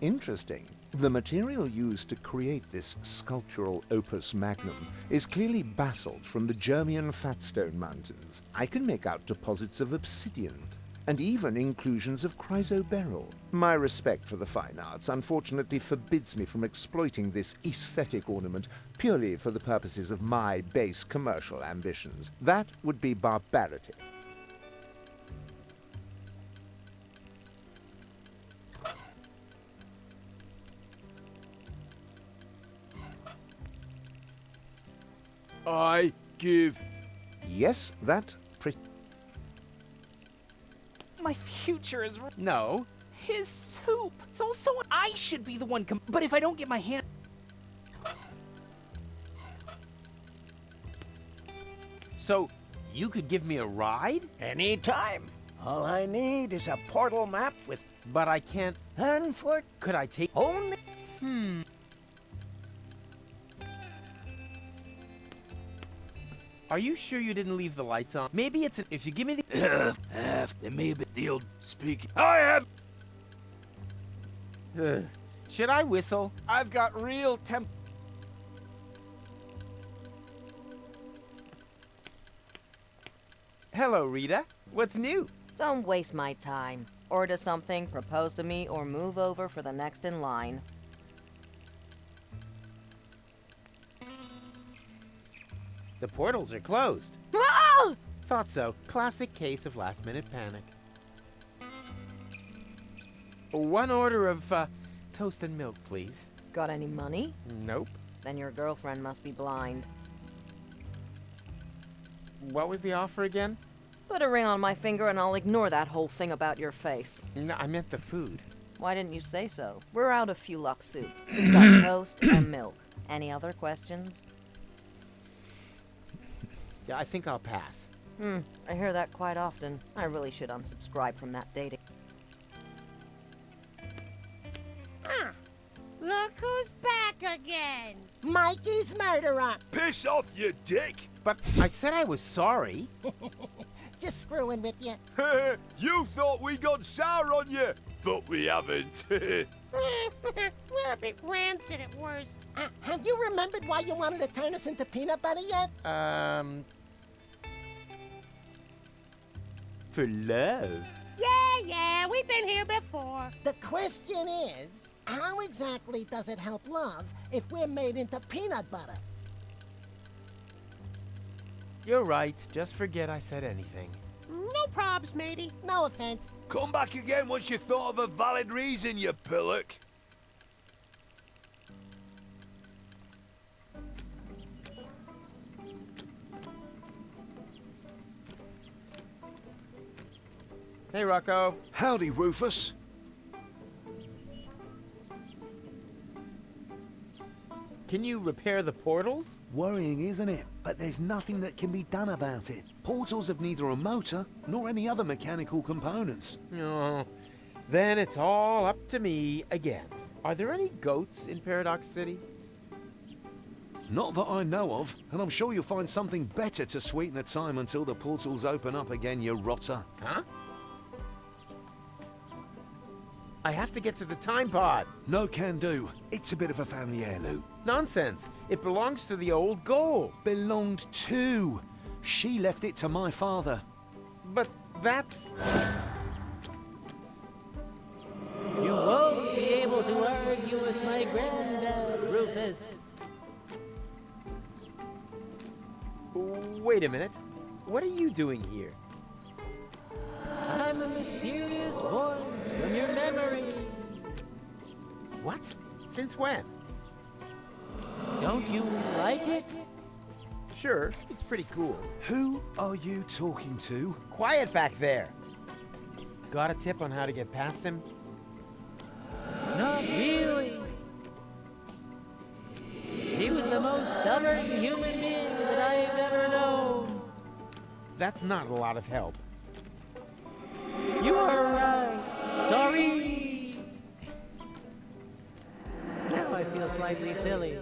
Interesting. The material used to create this sculptural opus magnum is clearly basalt from the Germian Fatstone Mountains. I can make out deposits of obsidian, and even inclusions of chrysoberyl. My respect for the fine arts unfortunately forbids me from exploiting this aesthetic ornament purely for the purposes of my base commercial ambitions. That would be barbarity.
I give.
Yes, that
My future is...
No.
His soup. So I should be the one but if I don't get my hand...
So, you could give me a ride?
Anytime. All I need is a portal map with...
But I can't... Could I take...
Only...
Are you sure you didn't leave the lights on? Maybe it's if you give me the...
They may have been the old speaking. I have...
Should I whistle?
I've got real temp...
Hello, Rita. What's new?
Don't waste my time. Order something, propose to me, or move over for the next in line.
The portals are closed.
Ah!
Thought so. Classic case of last-minute panic. One order of toast and milk, please.
Got any money?
Nope.
Then your girlfriend must be blind.
What was the offer again?
Put a ring on my finger and I'll ignore that whole thing about your face.
No, I meant the food.
Why didn't you say so? We're out of Fulok soup. We've got toast and milk. Any other questions?
Yeah, I think I'll pass.
I hear that quite often. I really should unsubscribe from that dating.
Look who's back again.
Mikey's murderer.
Piss off, you dick!
But I said I was sorry.
Just screwing with you.
You thought we got sour on you, but we haven't.
We're a bit rancid at worst.
Have you remembered why you wanted to turn us into peanut butter yet?
For love.
Yeah, we've been here before.
The question is, how exactly does it help love if we're made into peanut butter?
You're right. Just forget I said anything.
No probs, matey.
No offense.
Come back again once you thought of a valid reason, you pillock.
Hey, Rocco.
Howdy, Rufus.
Can you repair the portals?
Worrying, isn't it? But there's nothing that can be done about it. Portals have neither a motor nor any other mechanical components.
No. Then it's all up to me again. Are there any goats in Paradox City?
Not that I know of, and I'm sure you'll find something better to sweeten the time until the portals open up again, you rotter.
Huh? I have to get to the time pod.
No can do. It's a bit of a family heirloom.
Nonsense. It belongs to the old goal.
Belonged to. She left it to my father.
But that's...
You won't be able to argue with my granddad, Rufus.
Wait a minute. What are you doing here?
I'm a mysterious voice from your memory.
What? Since when?
Don't you like it?
Sure, it's pretty cool.
Who are you talking to?
Quiet back there. Got a tip on how to get past him?
Not really. He was the most stubborn human being that I've ever known.
That's not a lot of help.
You are right. Sorry. Now I feel slightly silly.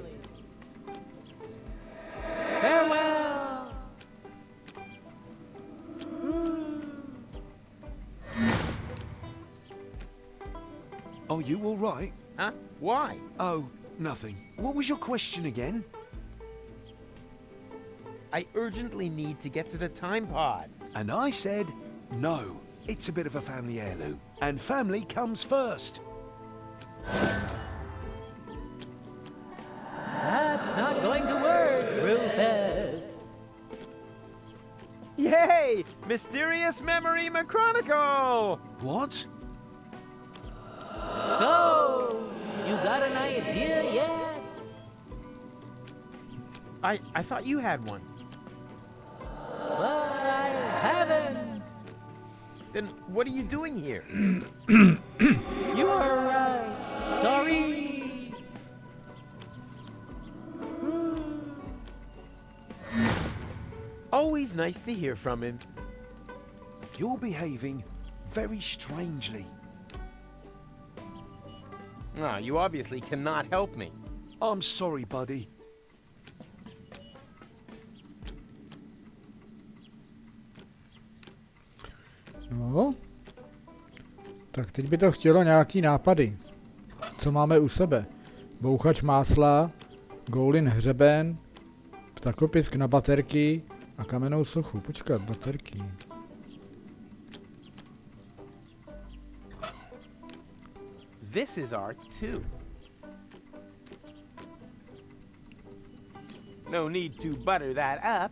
Farewell.
you all right?
Huh? Why?
Oh, nothing. What was your question again?
I urgently need to get to the time pod.
And I said, no. It's a bit of a family heirloom. And family comes first.
That's not going to work, Rufus.
Yay! Mysterious Memory Machronicle!
What?
So, you got an idea yet?
I thought you had one.
But I haven't.
Then what are you doing here?
You are right. Sorry.
Always nice to hear from him.
You're behaving very strangely.
Ah, you obviously cannot help me.
I'm sorry, buddy.
No. Tak teď by to chtělo nějaký nápady. Co máme u sebe? Bouchač másla, goulin hřeben, ptakopisk na baterky a kamennou sochu. Počkat, baterky.
This is art too. No need to butter that up.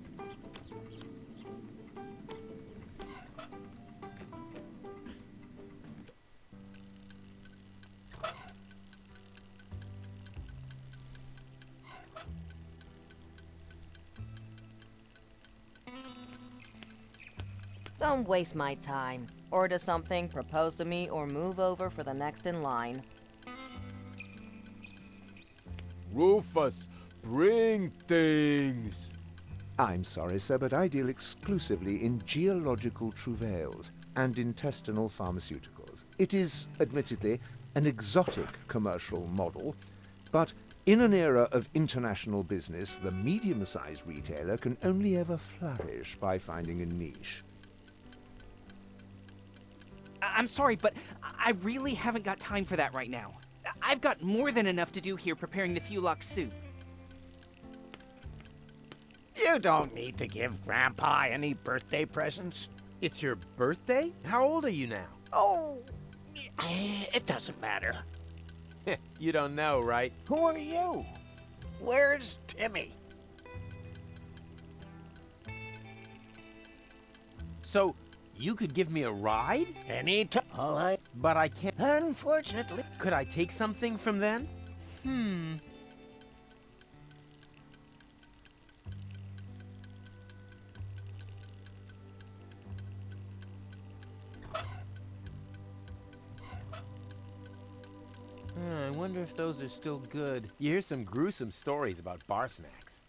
Don't waste my time. Order something, propose to me, or move over for the next in line.
Rufus, bring things.
I'm sorry, sir, but I deal exclusively in geological travails and intestinal pharmaceuticals. It is, admittedly, an exotic commercial model, but in an era of international business, the medium-sized retailer can only ever flourish by finding a niche.
I'm sorry, but I really haven't got time for that right now. I've got more than enough to do here preparing the Fulok soup.
You don't need to give Grandpa any birthday presents.
It's your birthday? How old are you now?
Oh, it doesn't matter.
You don't know, right?
Who are you? Where's Timmy?
So, you could give me a ride?
Anytime. All right.
But I can't.
Unfortunately.
Could I take something from then? I wonder if those are still good. You hear some gruesome stories about bar snacks.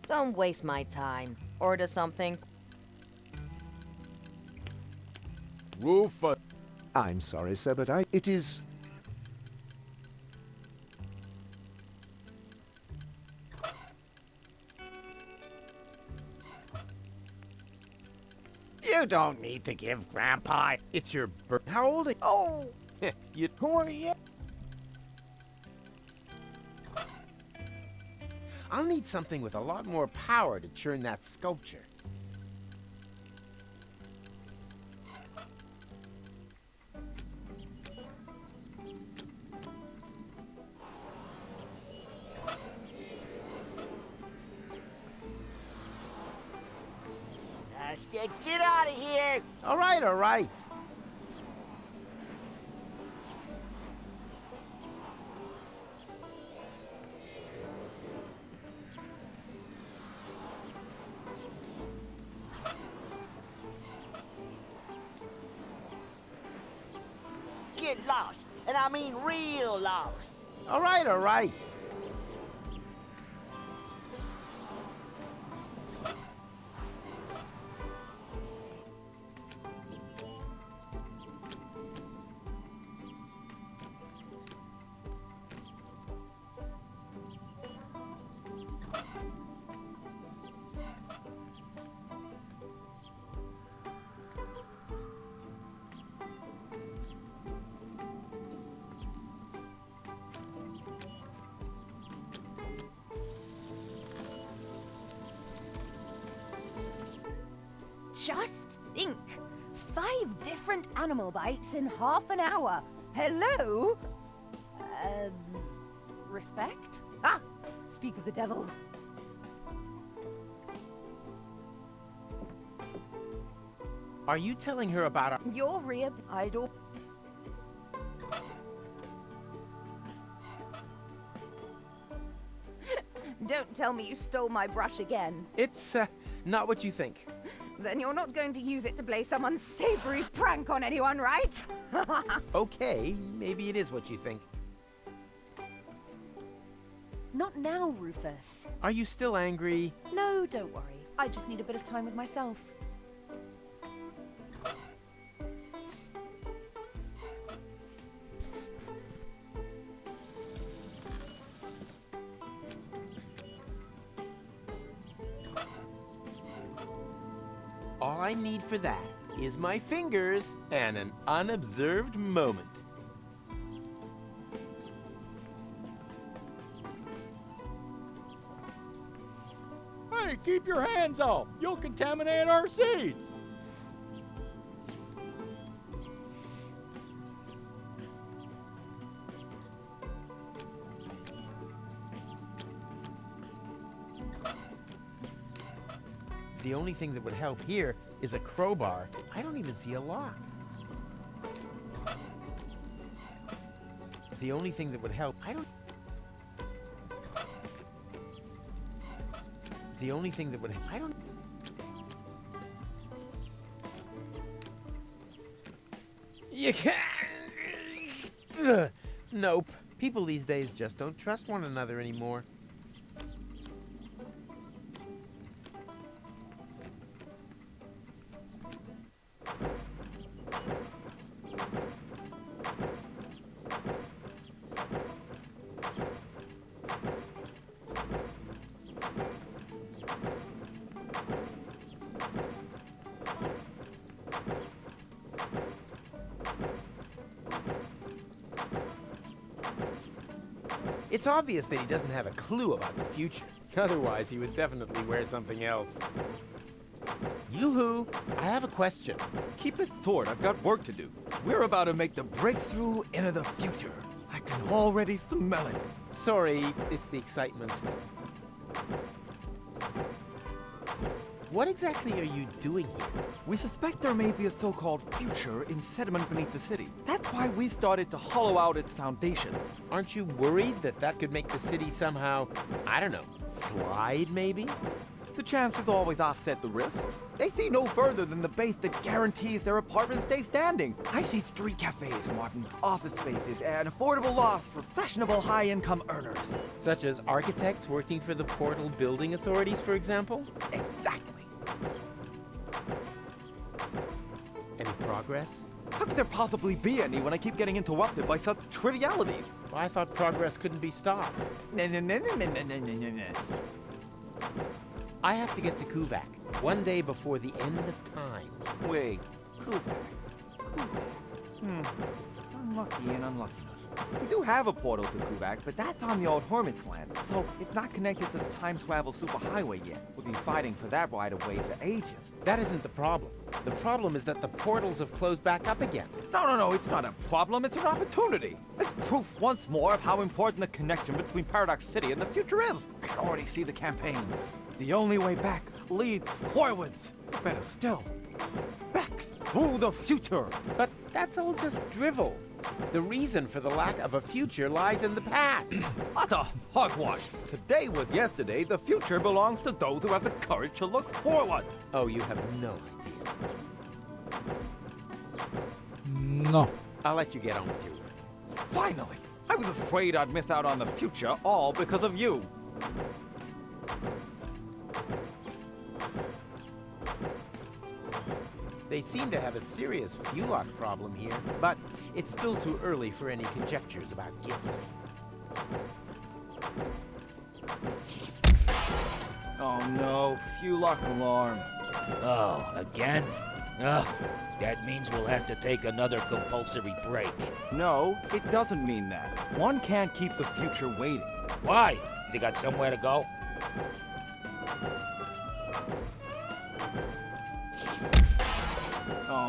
Don't waste my time. Order something.
Rufus.
I'm sorry, sir, but it is...
You don't need to give Grandpa.
It's your birthday. How old are you?
Oh,
Who are you? I'll need something with a lot more power to churn that sculpture.
Get out of here!
All right, all right.
Get lost, and I mean real lost.
All right, all right.
Just think. 5 different animal bites in half an hour. Hello? Respect? Ah! Speak of the devil.
Are you telling her about our...
Your rear idol. Don't tell me you stole my brush again.
It's, not what you think.
Then you're not going to use it to play some unsavory prank on anyone, right?
Okay, maybe it is what you think.
Not now, Rufus.
Are you still angry?
No, don't worry. I just need a bit of time with myself.
All I need for that is my fingers and an unobserved moment.
Hey, keep your hands off. You'll contaminate our seeds.
The only thing that would help here is a crowbar. I don't even see a lock. The only thing that would help, The only thing that would, You can't. Ugh. Nope. People these days just don't trust one another anymore. It's obvious that he doesn't have a clue about the future. Otherwise, he would definitely wear something else. Yoo-hoo, I have a question.
Keep it short, I've got work to do. We're about to make the breakthrough into the future. I can already smell it.
Sorry, it's the excitement. What exactly are you doing here?
We suspect there may be a so-called future in sediment beneath the city. That's why we started to hollow out its foundations.
Aren't you worried that that could make the city somehow, I don't know, slide maybe?
The chances always offset the risks. They see no further than the base that guarantees their apartments stay standing. I see street cafes, Martin, office spaces, and affordable lofts for fashionable high-income earners.
Such as architects working for the Portal Building Authorities, for example?
Exactly.
Any progress?
How could there possibly be any when I keep getting interrupted by such trivialities?
Well, I thought progress couldn't be stopped. I have to get to Kuvak, one day before the end of time.
Wait, Kuvak? Unlucky and unluckiness. We do have a portal to Kuvak, but that's on the old Hermit's land, so it's not connected to the time travel superhighway yet. We've been fighting for that right-of-way for ages.
That isn't the problem. The problem is that the portals have closed back up again.
No, it's not a problem, it's an opportunity. It's proof once more of how important the connection between Paradox City and the future is. I can already see the campaign. The only way back leads forwards. Better still, back through the future.
But that's all just drivel. The reason for the lack of a future lies in the past.
That's a hogwash. Today was yesterday. The future belongs to those who have the courage to look forward.
Oh, you have no idea.
No.
I'll let you get on with your work.
Finally! I was afraid I'd miss out on the future all because of you.
They seem to have a serious fuel lock problem here, but it's still too early for any conjectures about guilt.
Oh no, fuel lock alarm.
Oh, again? Ugh, that means we'll have to take another compulsory break.
No, it doesn't mean that. One can't keep the future waiting.
Why? Has he got somewhere to go?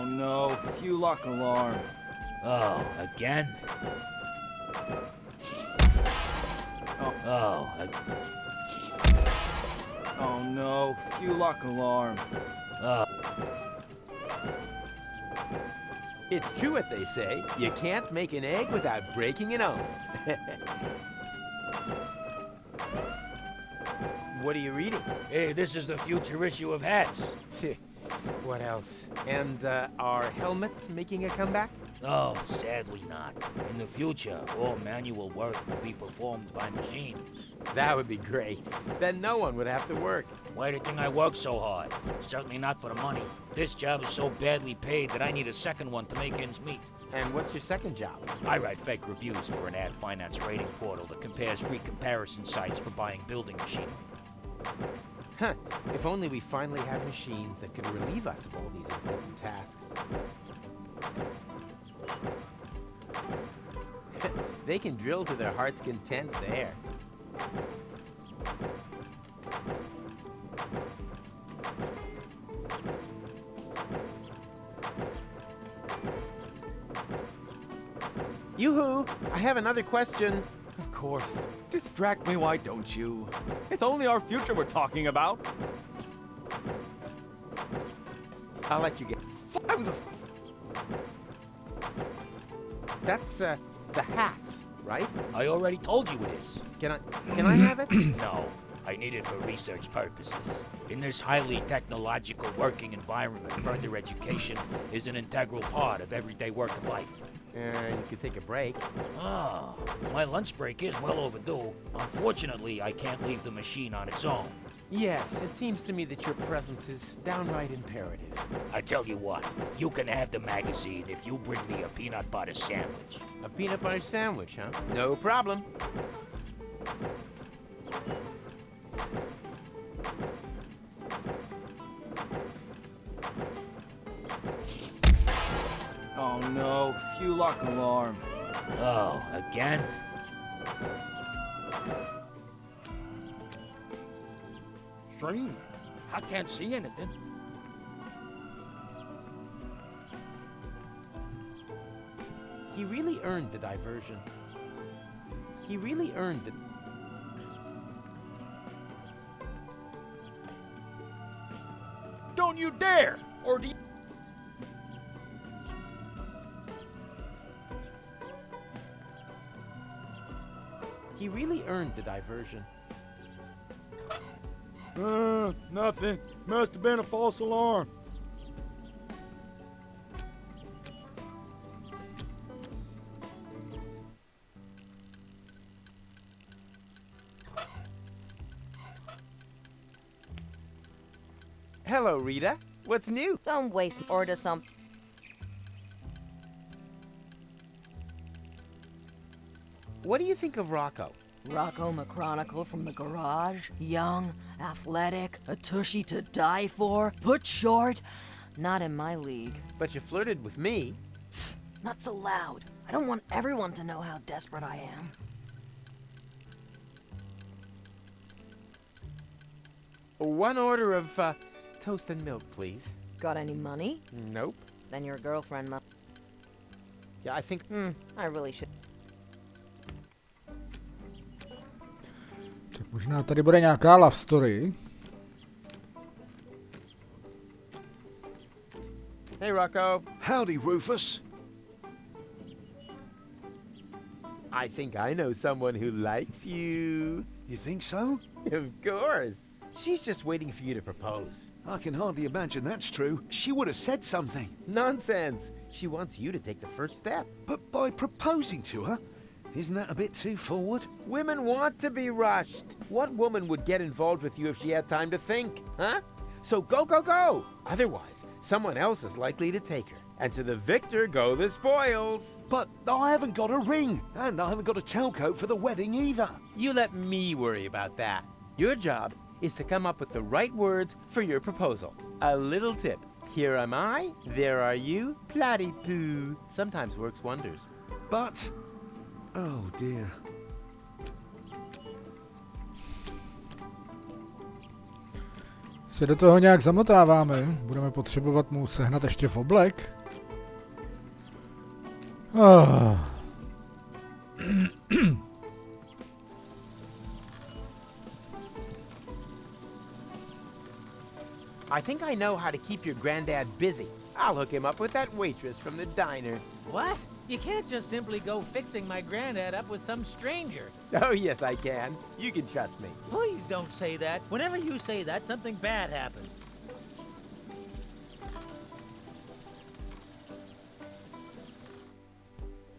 Oh no, fuel lock alarm.
Oh, again?
Oh no, fuel lock alarm.
It's true what they say. You can't make an egg without breaking an omelet. What are you reading?
Hey, this is the future issue of Hats.
What else? And are helmets making a comeback?
Oh, sadly not. In the future, all manual work will be performed by machines.
That would be great. Then no one would have to work.
Why do you think I work so hard? Certainly not for the money. This job is so badly paid that I need a second one to make ends meet.
And what's your second job?
I write fake reviews for an ad finance rating portal that compares free comparison sites for buying building machinery.
Huh. If only we finally had machines that could relieve us of all these important tasks. They can drill to their heart's content there. Yoo-hoo! I have another question.
Of course. Distract me, why don't you? It's only our future we're talking about.
I'll let you get. That's the hats, right?
I already told you it is.
Can I have it?
No, I need it for research purposes. In this highly technological working environment, further education is an integral part of everyday work and life.
You could take a break.
Ah, my lunch break is well overdue. Unfortunately, I can't leave the machine on its own.
Yes, it seems to me that your presence is downright imperative.
I tell you what, you can have the magazine if you bring me a peanut butter sandwich.
A peanut butter sandwich, huh? No problem.
Oh no, fuel lock alarm.
Oh, again? Strange. I can't see anything.
He really earned the diversion. He really earned it.
Don't you dare! Or do you...
He really earned the diversion.
Nothing. Must have been a false alarm.
Hello, Rita. What's new?
Don't waste order some.
What do you think of Rocco?
Rocco McChronicle from the garage. Young, athletic, a tushy to die for, put short. Not in my league.
But you flirted with me.
Not so loud. I don't want everyone to know how desperate I am.
One order of toast and milk, please.
Got any money?
Nope.
Then your girlfriend must.
Yeah, I think...
I really should.
Tak možná tady bude nějaká love story.
Hey, Rocco.
Howdy, Rufus.
I think I know someone who likes you.
You think so?
Of course. She's just waiting for you to propose.
I can hardly imagine that's true. She would have said something.
Nonsense. She wants you to take the first step.
But by proposing to her, isn't that a bit too forward?
Women want to be rushed. What woman would get involved with you if she had time to think, huh? So go, go, go! Otherwise, someone else is likely to take her. And to the victor go the spoils.
But I haven't got a ring, and I haven't got a tailcoat for the wedding either.
You let me worry about that. Your job is to come up with the right words for your proposal. A little tip. Here am I, there are you, platypoo. Sometimes works wonders.
But... oh dear.
Se do toho nějak zamotáváme. Budeme potřebovat mu sehnat ještě v oblek.
I think I know how to keep your granddad busy. I'll hook him up with that waitress from the diner.
What? You can't just simply go fixing my granddad up with some stranger.
Oh, yes, I can. You can trust me.
Please don't say that. Whenever you say that, something bad happens.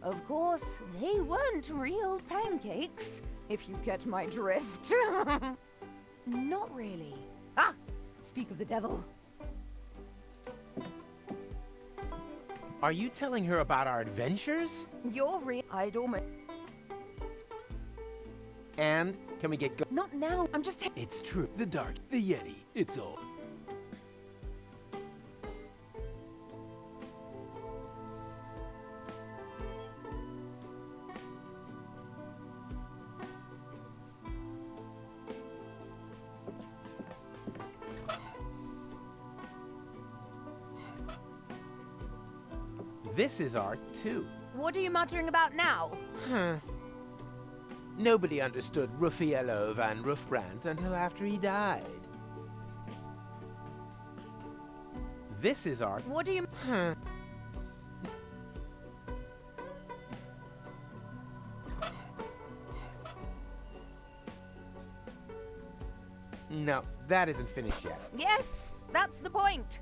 Of course, they weren't real pancakes, if you get my drift. Not really. Ah! Speak of the devil.
Are you telling her about our adventures?
You're real. I'd almost...
And can we get
Not now. I'm just...
It's true. The dark, the Yeti, it's all.
This is art, too.
What are you muttering about now?
Huh. Nobody understood Ruffiello van Rufbrand until after he died. This is art.
What do you...
Huh. No, that isn't finished yet.
Yes, that's the point.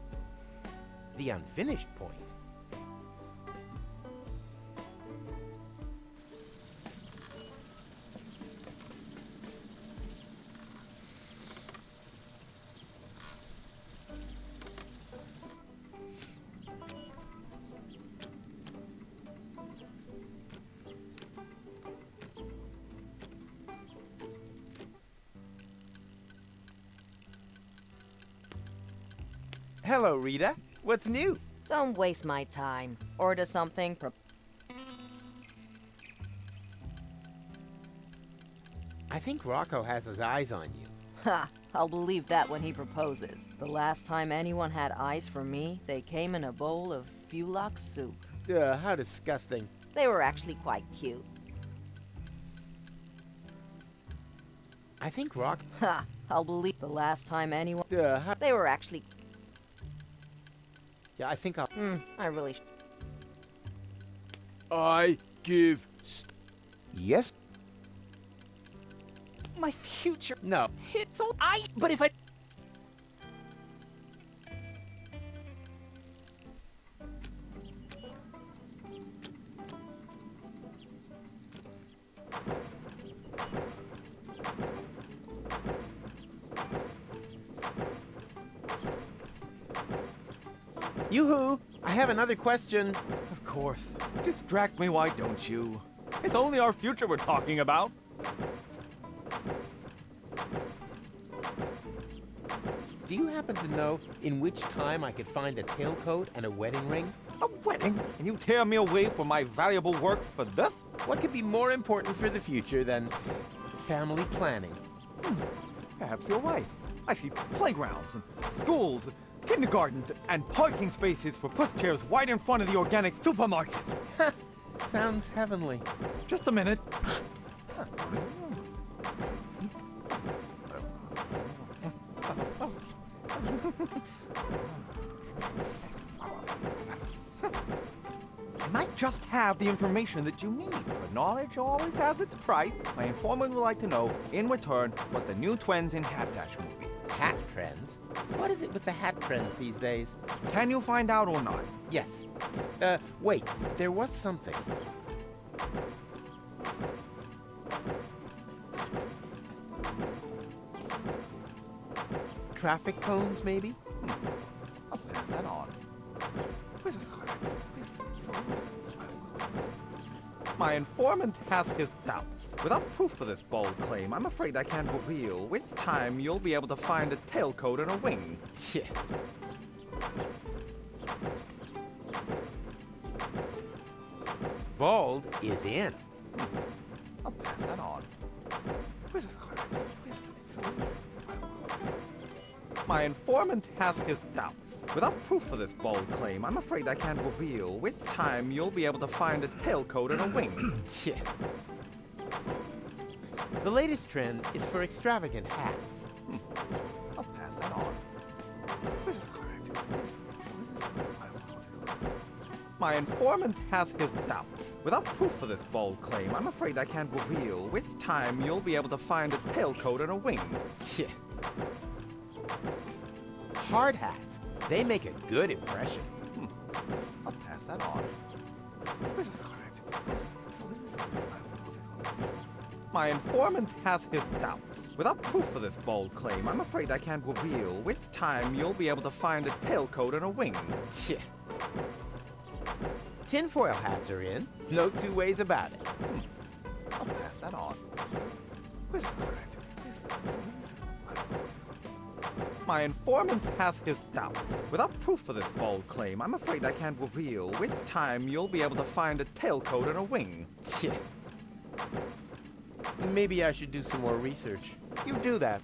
The unfinished point. Hello, Rita. What's new?
Don't waste my time. Order something.
I think Rocco has his eyes on you.
Ha! I'll believe that when he proposes. The last time anyone had eyes for me, they came in a bowl of Fulok soup.
How disgusting.
They were actually quite cute.
I think Rock...
Ha! I'll believe the last time anyone... They were actually...
Yeah, I think I'll...
I really...
I give...
Yes?
My future.
No.
It's all but if I...
Yoo-hoo! I have another question.
Of course. Distract me, why don't you? It's only our future we're talking about.
Do you happen to know in which time I could find a tailcoat and a wedding ring?
A wedding? And you tear me away from my valuable work for this?
What could be more important for the future than family planning?
Perhaps you're right. I see playgrounds, and schools, kindergartens, and parking spaces for pushchairs right in front of the organic supermarkets.
Sounds heavenly.
Just a minute. I might just have the information that you need, but knowledge always has its price. My informant would like to know, in return, what the new trends in hat fashion will be.
Hat trends? What is it with the hat trends these days?
Can you find out or not?
Yes. Wait, there was something. Traffic cones, maybe?
I'll pass that on. My informant has his doubts. Without proof for this bold claim, I'm afraid I can't reveal which time you'll be able to find a tailcoat and a ring.
Bald is in.
I'll pass that on. My informant has his doubts. Without proof for this bold claim, I'm afraid I can't reveal which time you'll be able to find a tailcoat and a wing.
The latest trend is for extravagant hats.
I'll pass that on. My informant has his doubts. Without proof for this bold claim, I'm afraid I can't reveal which time you'll be able to find a tailcoat and a wing.
Hard hats. They make a good impression.
I'll pass that on. My informant has his doubts. Without proof for this bold claim, I'm afraid I can't reveal which time you'll be able to find a tailcoat and a wing.
Tinfoil hats are in. No two ways about it.
I'll pass that on. My informant has his doubts. Without proof for this bold claim, I'm afraid I can't reveal which time you'll be able to find a tailcoat and a wing.
Maybe I should do some more research. You do that.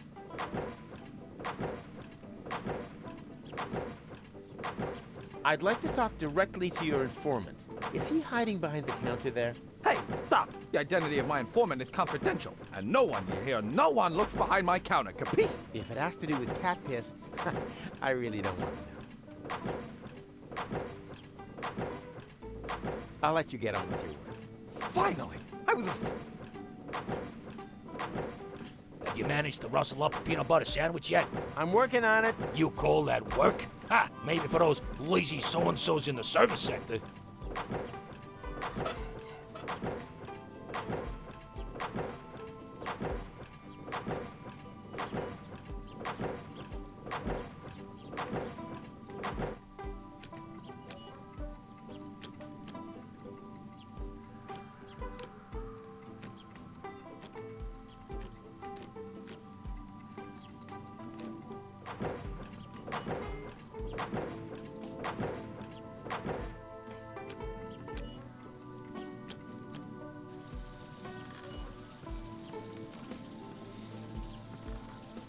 I'd like to talk directly to your informant. Is he hiding behind the counter there?
Hey, stop! The identity of my informant is confidential, and no one, you hear, no one looks behind my counter, capiche?
If it has to do with cat piss, I really don't want to know. I'll let you get on with your work.
Finally! I was
Have you managed to rustle up a peanut butter sandwich yet?
I'm working on it.
You call that work? Ha! Maybe for those lazy so-and-sos in the service sector.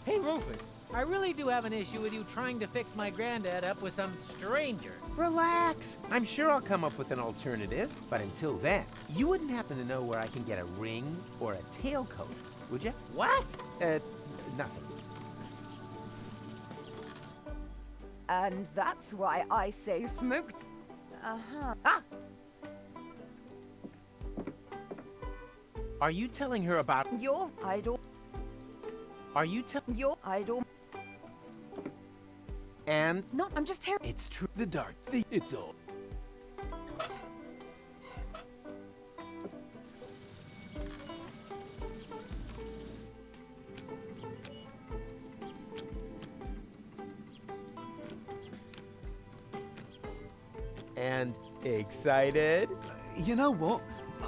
Hey, Rufus, I really do have an issue with you trying to fix my granddad up with some stranger.
Relax. I'm sure I'll come up with an alternative. But until then, you wouldn't happen to know where I can get a ring or a tailcoat, would you?
What?
Nothing.
And that's why I say smoke. Uh-huh. Ah!
Are you telling her about
Your idol.
Are you telling
Your idol.
And
No, I'm just here.
It's true. The dark. It's all.
and excited?
You know what?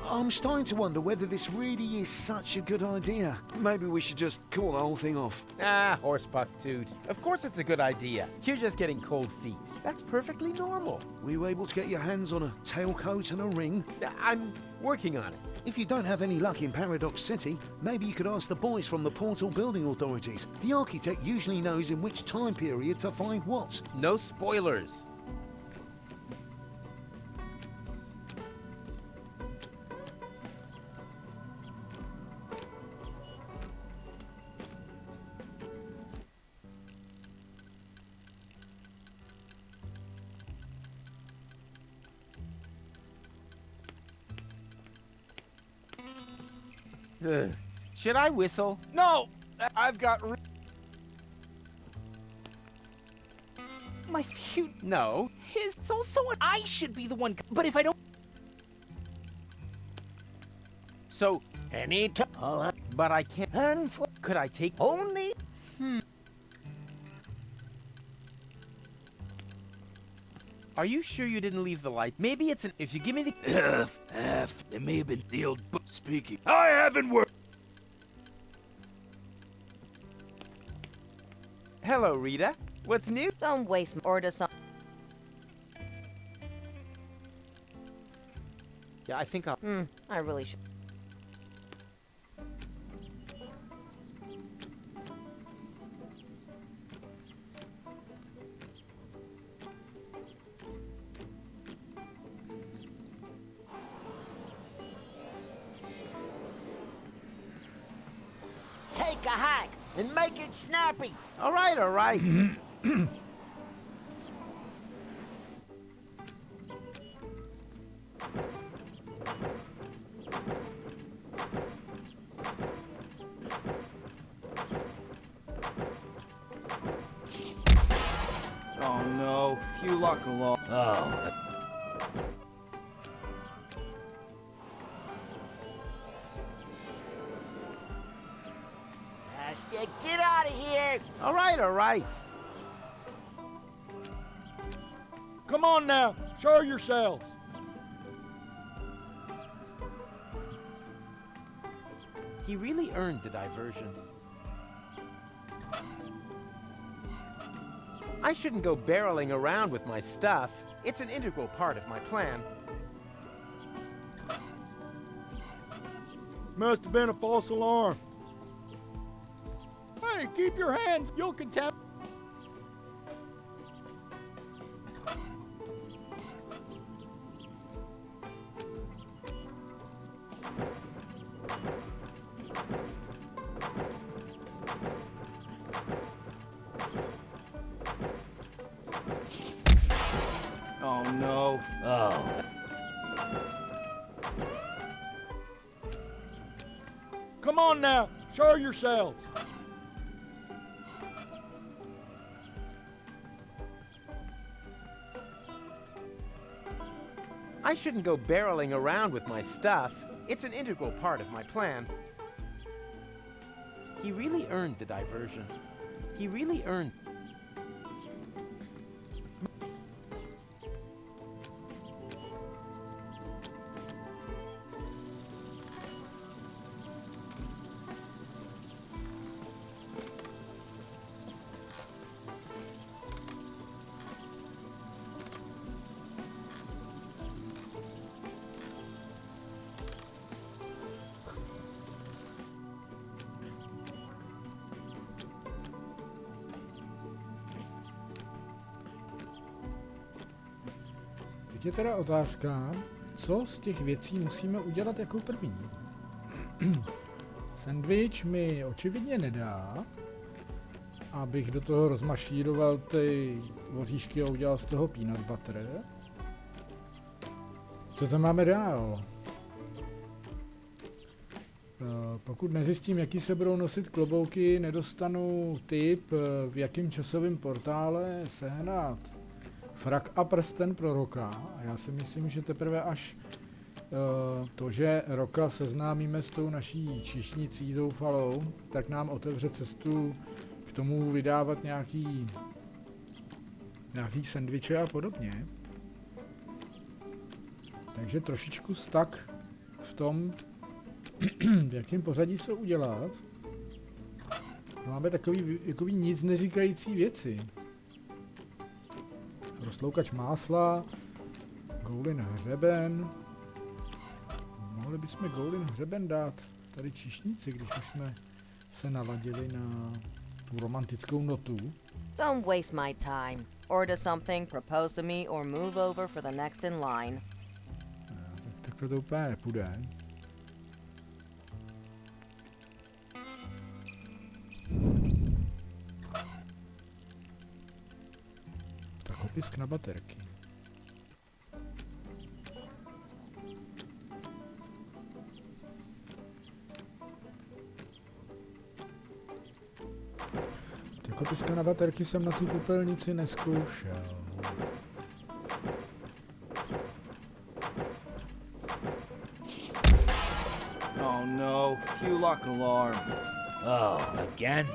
I'm starting to wonder whether this really is such a good idea. Maybe we should just call the whole thing off.
Ah, horsepuck toot. Of course it's a good idea. You're just getting cold feet. That's perfectly normal.
Were you able to get your hands on a tailcoat and a ring?
I'm working on it.
If you don't have any luck in Paradox City, maybe you could ask the boys from the Portal Building Authorities. The architect usually knows in which time period to find what.
No spoilers. Should I whistle?
No! I've got...
My feud.
No.
His. So what? I should be the one. But if I don't.
So,
Any time.
but I can't. Could I take...
Only.
Are you sure you didn't leave the light? Maybe it's an... If you give me the...
It may have been the old book speaking. I haven't worked.
Hello, Rita. What's new?
Don't waste or to some.
Yeah, I think I'll...
I really should.
take a hike and make it snappy.
All right, all right.
Oh no, few luck along.
Oh,
Get out of here!
All right, all right.
Come on now, show yourselves.
He really earned the diversion. I shouldn't go barreling around with my stuff. It's an integral part of my plan.
Must have been a false alarm. Hey, keep your hands. You'll contaminate.
Oh no.
oh.
Come on now, show yourselves.
I shouldn't go barreling around with my stuff. It's an integral part of my plan. He really earned the diversion. He really earned...
Teď je teda otázka, co z těch věcí musíme udělat jako první. Sandwich mi očividně nedá, abych do toho rozmašíroval ty oříšky a udělal z toho peanut butter. Co tam máme dál? Pokud nezjistím, jaký se budou nosit klobouky, nedostanu tip, v jakém časovém portále sehnat frak a prsten pro Roka. A já si myslím, že teprve až to, že Roka seznámíme s tou naší číšnicí zoufalou, tak nám otevře cestu k tomu vydávat nějaký sendviče a podobně. Takže trošičku stuck v tom, v jakém pořadí co udělat. Máme takový nic neříkající věci. Rozloukač másla, goulin hřeben. Mohli bychom goulin hřeben dát tady číšnici, když už jsme se naladili na tu romantickou notu.
Don't waste my time. Order something, propose to me, or move over for the next in line.
Tak takhle to úplně nepůjde. Tak opisk na baterky. Tak opiska na baterky jsem na té popelnici neskoušel.
Oh no, few luck alarm.
Oh, again?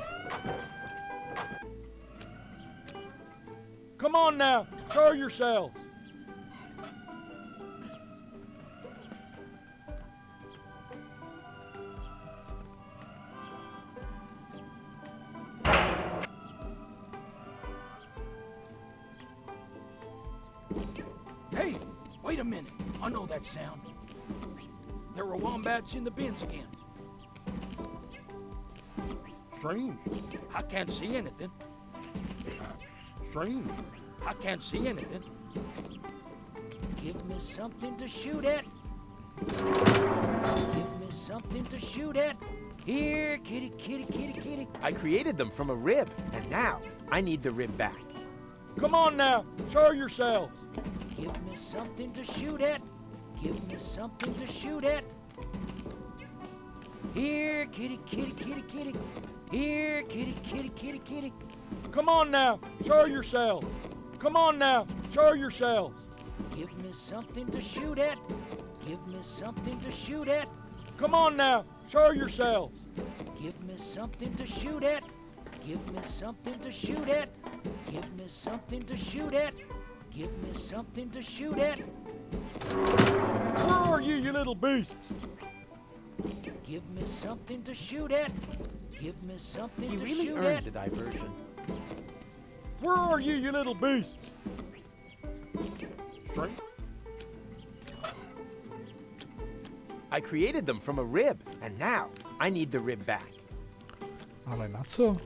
Come on now, show yourselves. Hey, wait a minute. I know that sound. There were wombats in the bins again. Strange. I can't see anything. Strange. I can't see anything. Give me something to shoot at. Give me something to shoot at.
Here, kitty, kitty, kitty, kitty. I created them from a rib, and now I need the rib back.
Come on now, show yourselves.
Give me something to shoot at. Give me something to shoot at. Here, kitty, kitty, kitty, kitty. Here, kitty, kitty, kitty, kitty.
Come on now, show yourselves. Come on now, show yourselves.
Give me something to shoot at. Give me something to shoot at.
Come on now, show yourselves.
Give me something to shoot at. Give me something to shoot at. Give me something to shoot at. Give me something to shoot at.
Where are you, you little beasts?
Give me something to shoot at. Give me something
He
to
really
shoot
earned
at.
the diversion.
Where are you, you little beasts? Straight.
I created them from a rib, and now I need the rib back.
Ale na co?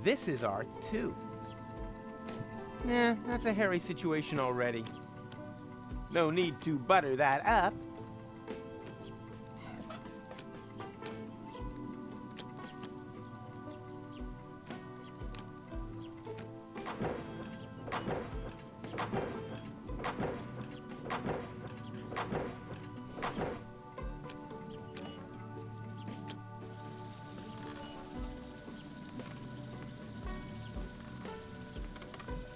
This is art too. Nah, that's a hairy situation already. No need to butter that up.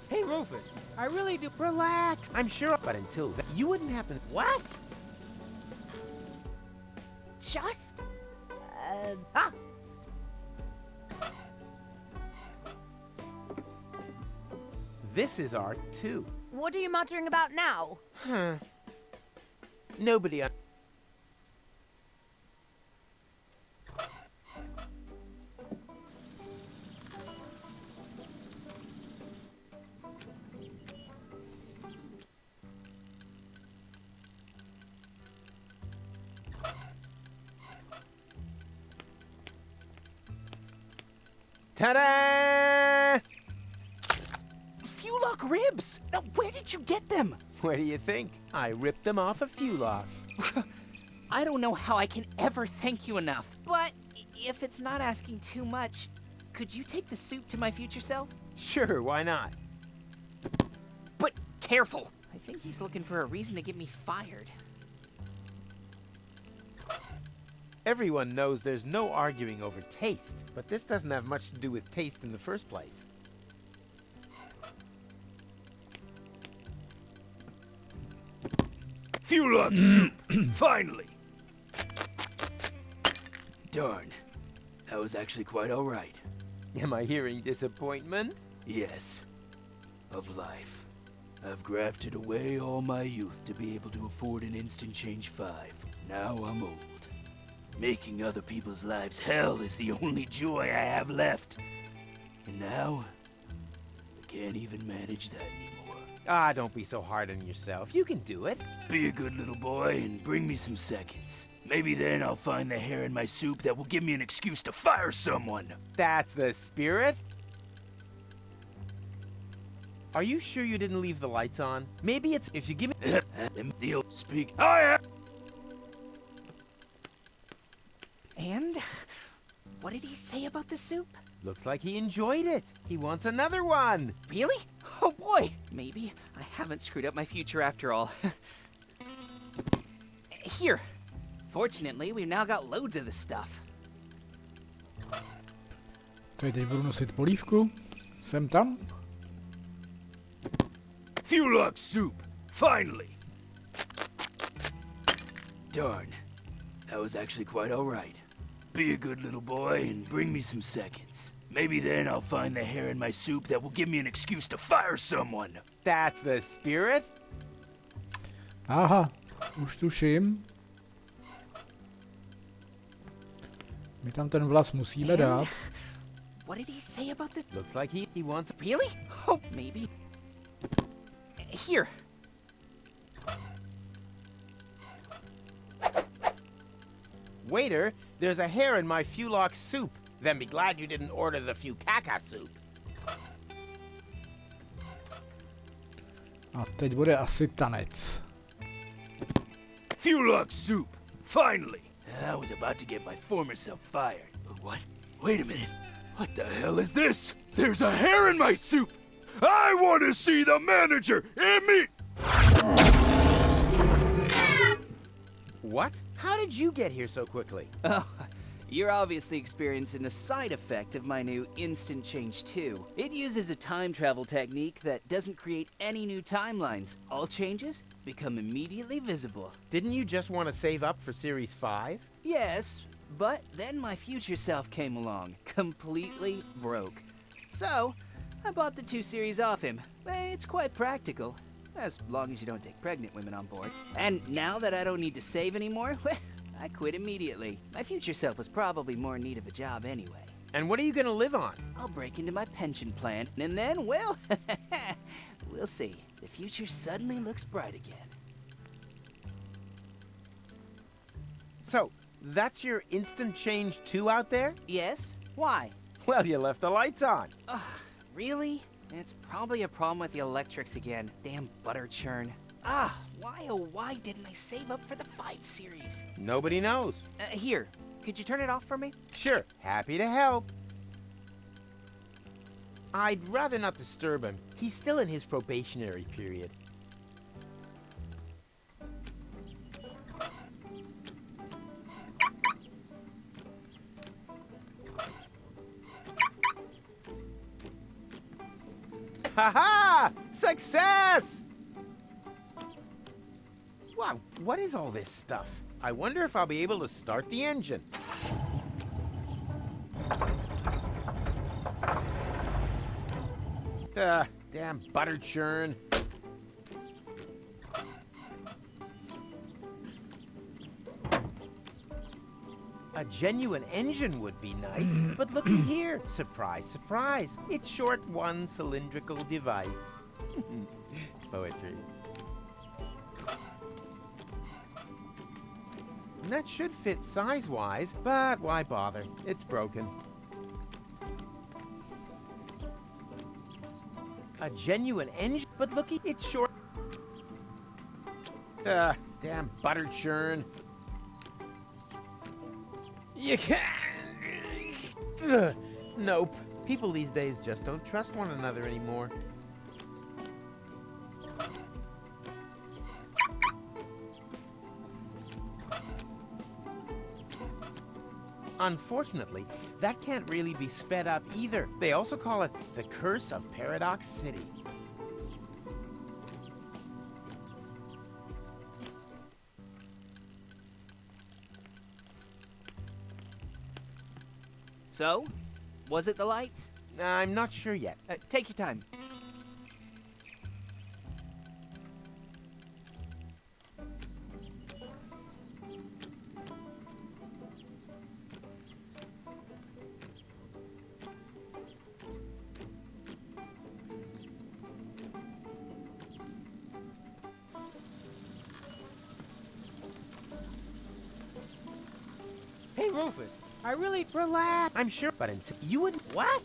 Hey, Rufus, I really do. Relax.
I'm sure, but until then, you wouldn't happen.
What?
Just.
This is art too.
What are you muttering about now?
Huh. Nobody. Ta-da!
Fulock ribs! Now, where did you get them?
Where do you think? I ripped them off a Fulock.
I don't know how I can ever thank you enough. But if it's not asking too much, could you take the soup to my future self?
Sure, why not?
But careful! I think he's looking for a reason to get me fired.
Everyone knows there's no arguing over taste, but this doesn't have much to do with taste in the first place.
Fulock soup! Finally! Darn. That was actually quite alright.
Am I hearing disappointment?
Yes. Of life. I've grafted away all my youth to be able to afford an instant change 5. Now I'm old. Making other people's lives hell is the only joy I have left. And now, I can't even manage that anymore.
Ah, don't be so hard on yourself. You can do it.
Be a good little boy and bring me some seconds. Maybe then I'll find the hair in my soup that will give me an excuse to fire someone.
That's the spirit. Are you sure you didn't leave the lights on? Maybe it's if you give me
Deal. Speak. Hi.
And what did he say about the soup?
Looks like he enjoyed it. He wants another one.
Really? Oh boy! Maybe I haven't screwed up my future after all. Here. Fortunately, we've now got loads of this stuff.
Tady teď budu nosit polívku. Jsem tam.
Fulock soup! Finally! Darn. That was actually quite alright. Be a good little boy and bring me some seconds. Maybe then I'll find the hair in my soup that will give me an excuse to fire someone.
That's the spirit.
Aha, už tuším. My tam ten vlas musíme dát.
What did he say about this?
Looks like he wants.
Really? Oh, maybe. Here.
Waiter, there's a hair in my Fulock soup. Then be glad you didn't order the Fukaka soup.
A teď bude asi tanec.
Fulock soup! Finally! I was about to get my former self fired. But what? Wait a minute. What the hell is this? There's a hair in my soup! I want to see the manager in me!
What? How did you get here so quickly?
Oh, you're obviously experiencing a side effect of my new Instant Change 2. It uses a time travel technique that doesn't create any new timelines. All changes become immediately visible.
Didn't you just want to save up for Series 5?
Yes, but then my future self came along, completely broke. So, I bought the 2 series off him. It's quite practical, as long as you don't take pregnant women on board. And now that I don't need to save anymore, I quit immediately. My future self was probably more in need of a job anyway.
And what are you gonna live on?
I'll break into my pension plan, and then, well, we'll see. The future suddenly looks bright again.
So, that's your Instant Change 2 out there?
Yes? Why?
Well, you left the lights on.
Ugh, really? It's probably a problem with the electrics again. Damn butter churn. Why oh why didn't I save up for the 5 series?
Nobody knows.
Here, could you turn it off for me?
Sure, happy to help. I'd rather not disturb him. He's still in his probationary period. Ha-ha! Success! Wow, what is all this stuff? I wonder if I'll be able to start the engine. Damn butter churn. A genuine engine would be nice, but looky here. Surprise, surprise. It's short one cylindrical device. Poetry. And that should fit size-wise, but why bother? It's broken. A genuine engine, but looky, it's short. Damn butter churn. You can't. Nope. People these days just don't trust one another anymore. Unfortunately, that can't really be sped up either. They also call it the Curse of Paradox City.
So, was it the lights?
I'm not sure yet.
Take your time.
Hey, Rufus, I really relax.
I'm sure, but you would what?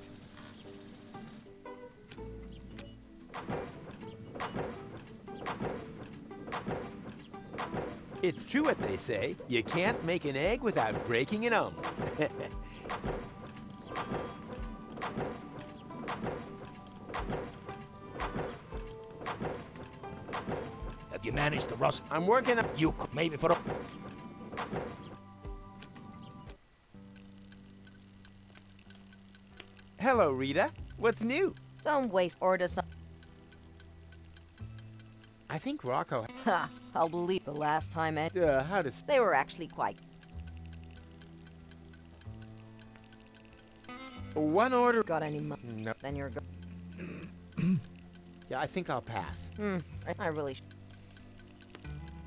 It's true what they say. You can't make an egg without breaking an omelet.
Have you managed to rust?
I'm working on
you maybe for a...
Hello, Rita. What's new?
Don't waste order some.
I think Rocco...
Ha! I'll believe the last time
how does...
They were actually quite...
One order...
Got any money?
No.
Then you're go...
Yeah, I think I'll pass.
I really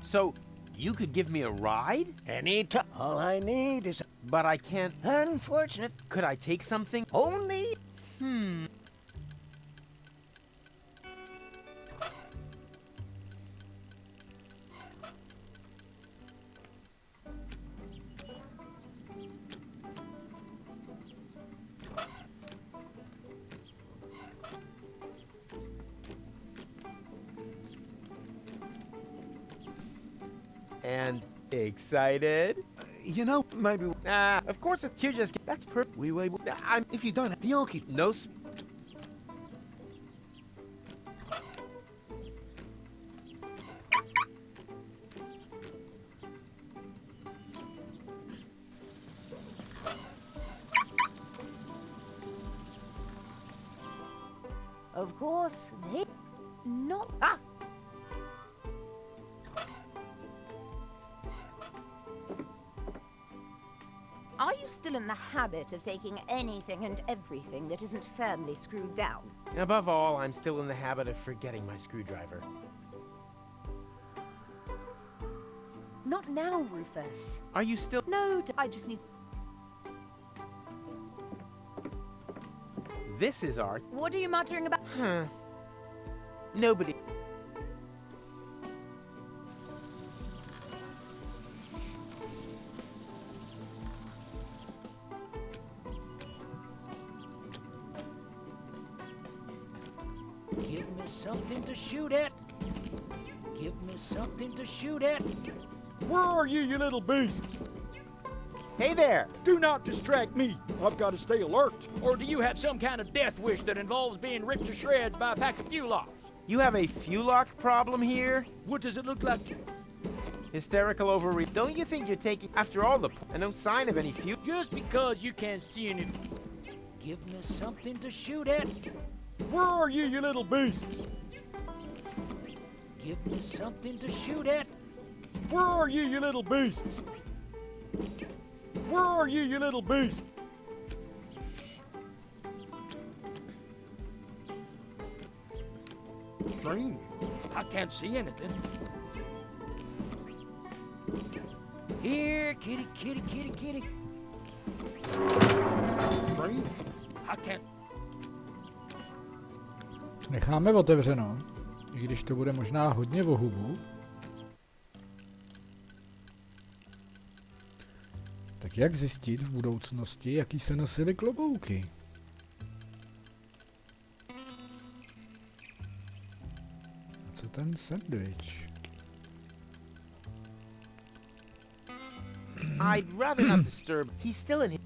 So, you could give me a ride?
Anytime. All I need is...
But I can't...
Unfortunate.
Could I take something?
Only...
And excited?
You know, maybe
Of course you just... That's perfect.
we were able...
I'm...
If you don't, the Archie...
No...
Of course, they... Not... Ah! Are you still in the habit of taking anything and everything that isn't firmly screwed down?
Above all, I'm still in the habit of forgetting my screwdriver.
Not now, Rufus.
Are you still...
No, I just need...
This is our...
What are you muttering about?
Huh. Nobody...
Give me something to shoot at. Give me something to shoot at.
Where are you, you little beasts?
Hey there!
Do not distract me. I've got to stay alert. Or do you have some kind of death wish that involves being ripped to shreds by a pack of Fulocks?
You have a Fulock problem here?
What does it look like?
Hysterical over... Don't you think you're taking... After all, and no sign of any Fu...
Just because you can't see any...
Give me something to shoot at.
Where are you, you little beasts?
Give me something to shoot at.
Where are you, you little beasts? Where are you, you little beast? Strange. I can't see anything.
Here, kitty, kitty, kitty, kitty.
Strange. I can't...
Necháme otevřeno, i když to bude možná hodně o hubu. Tak jak zjistit v budoucnosti, jaký se nosily klobouky? A co ten sandwich?
I'd rather not disturb... He's still in...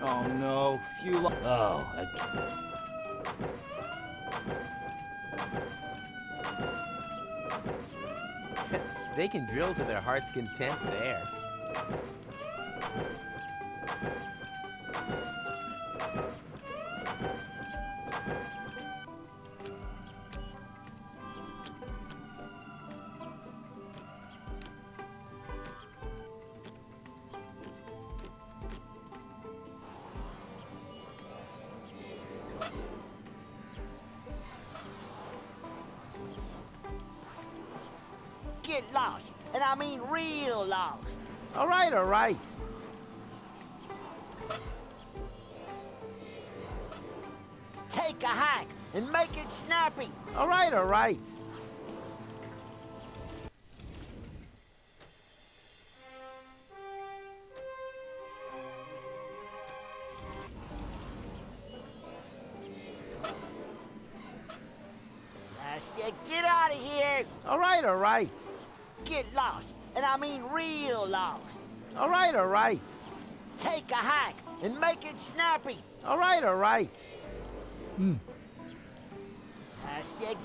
Oh no,
Oh,
They can drill to their heart's content there.
Get lost, and I mean real lost.
All right, all right.
Take a hike and make it snappy.
All right, all right.
Get out of here.
All right, all right.
Get lost, and I mean real lost.
All right, all right.
Take a hike and make it snappy.
All right, all right.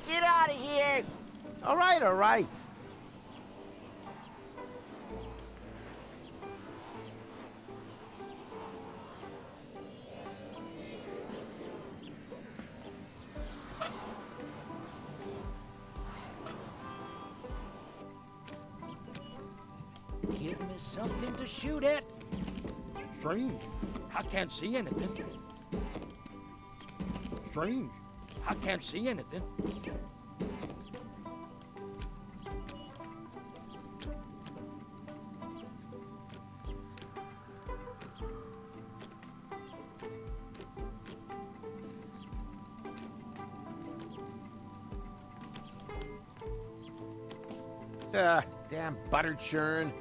Get out of here.
All right, all right.
Give me something to shoot at.
Strange. I can't see anything. Strange. I can't see anything.
Damn butter churn.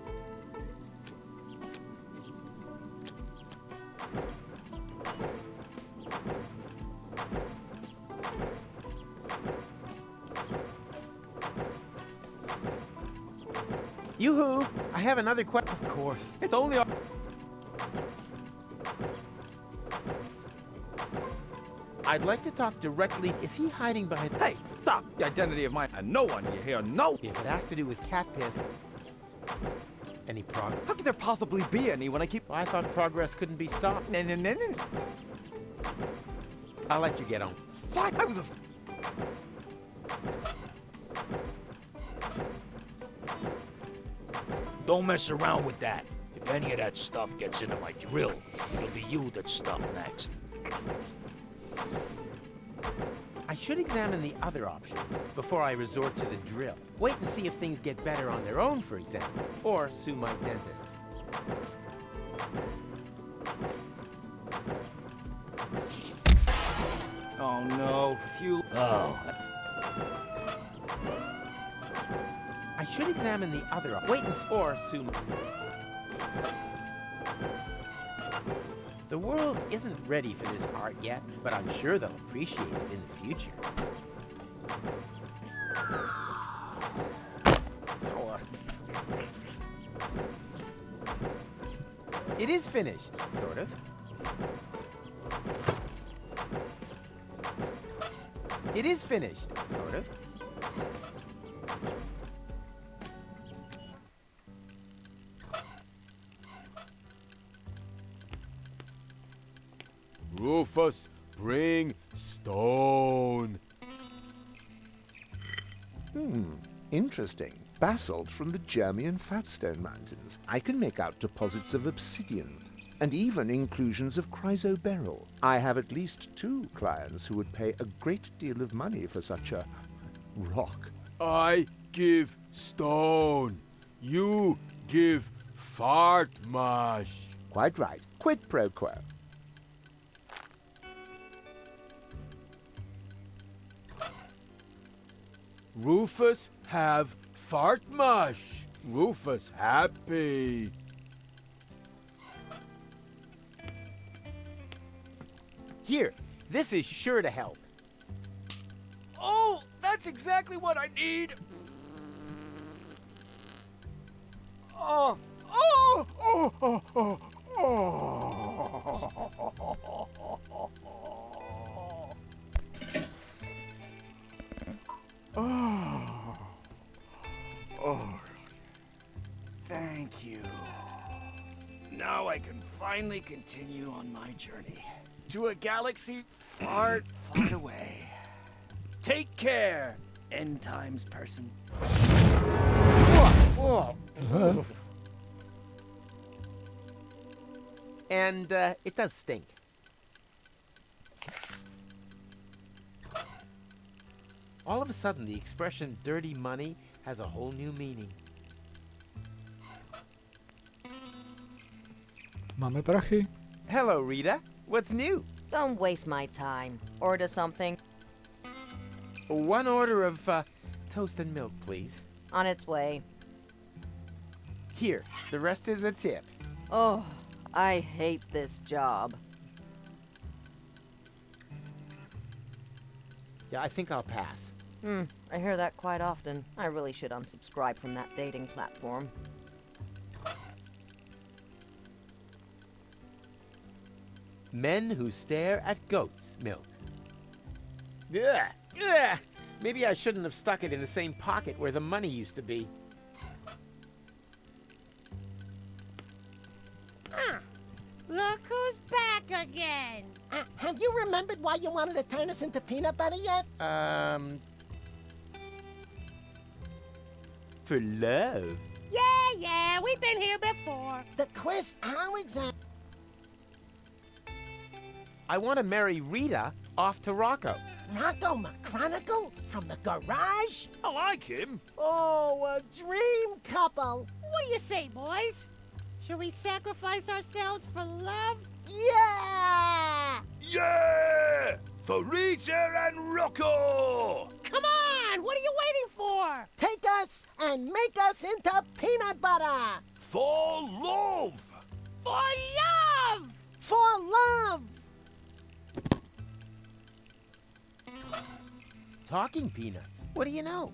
Yoo-hoo! I have another question.
Of course. It's only a...
I'd like to talk directly. Is he hiding behind...
Hey, stop! The identity of mine and no one, you hear? No!
If it has to do with cat piss... Any progress?
How could there possibly be any when I keep...
Well, I thought progress couldn't be stopped.
No.
I'll let you get on.
Fine, I was a...
Don't mess around with that. If any of that stuff gets into my drill, it'll be you that's stuffed next.
I should examine the other options before I resort to the drill. Wait and see if things get better on their own, for example. Or sue my dentist.
Oh no, fuel...
Oh.
I should examine the other options. Wait and see, or sue my... The world isn't ready for this art yet, but I'm sure they'll appreciate it in the future. It is finished, sort of. It is finished, sort of.
Rufus, bring stone.
Interesting. Basalt from the Germian Fatstone Mountains. I can make out deposits of obsidian, and even inclusions of chrysoberyl. I have at least 2 clients who would pay a great deal of money for such a rock.
I give stone. You give fart mash.
Quite right. Quid pro quo.
Rufus have fart mash. Rufus happy.
Here, this is sure to help.
Oh, that's exactly what I need. Oh, oh, oh, oh, oh, oh.
Oh. Oh. Thank you.
Now I can finally continue on my journey.
To a galaxy far, far away. Take care,
End times person.
Whoa. And it does stink. All of a sudden, the expression dirty money has a whole new meaning.
Máme prachy.
Hello, Rita. What's new?
Don't waste my time. Order something.
1 order of toast and milk, please.
On its way.
Here, the rest is a tip.
Oh, I hate this job.
Yeah, I think I'll pass.
I hear that quite often. I really should unsubscribe from that dating platform.
Men who stare at goat's milk. Ugh, ugh. Maybe I shouldn't have stuck it in the same pocket where the money used to be.
Look who's back again.
Have you remembered why you wanted to turn us into peanut butter yet?
For love.
Yeah, we've been here before.
The quiz, how exactly?
I want to marry Rita off to Rocco.
Rocco McChronicle from the garage?
I like him.
Oh, a dream couple.
What do you say, boys? Should we sacrifice ourselves for love?
Yeah!
Yeah! For Rita and Rocco!
Come on! What are you waiting for?
Take us
and make us into peanut butter.
For love!
For love! For love!
Talking peanuts. What do you know?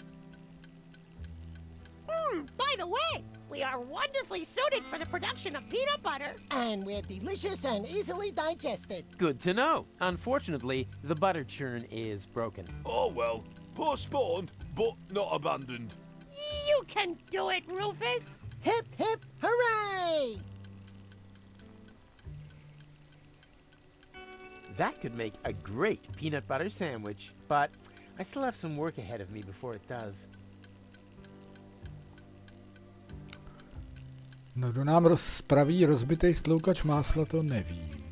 By the way, we are wonderfully suited for the production of peanut butter. And we're delicious and easily digested.
Good to know. Unfortunately, the butter churn is broken.
Oh well, postponed, but not abandoned.
You can do it, Rufus! Hip, hip, hooray!
That could make a great peanut butter sandwich, but I still have some work ahead of me before it does.
No, kdo nám spraví rozbitej stloukač másla, to nevím.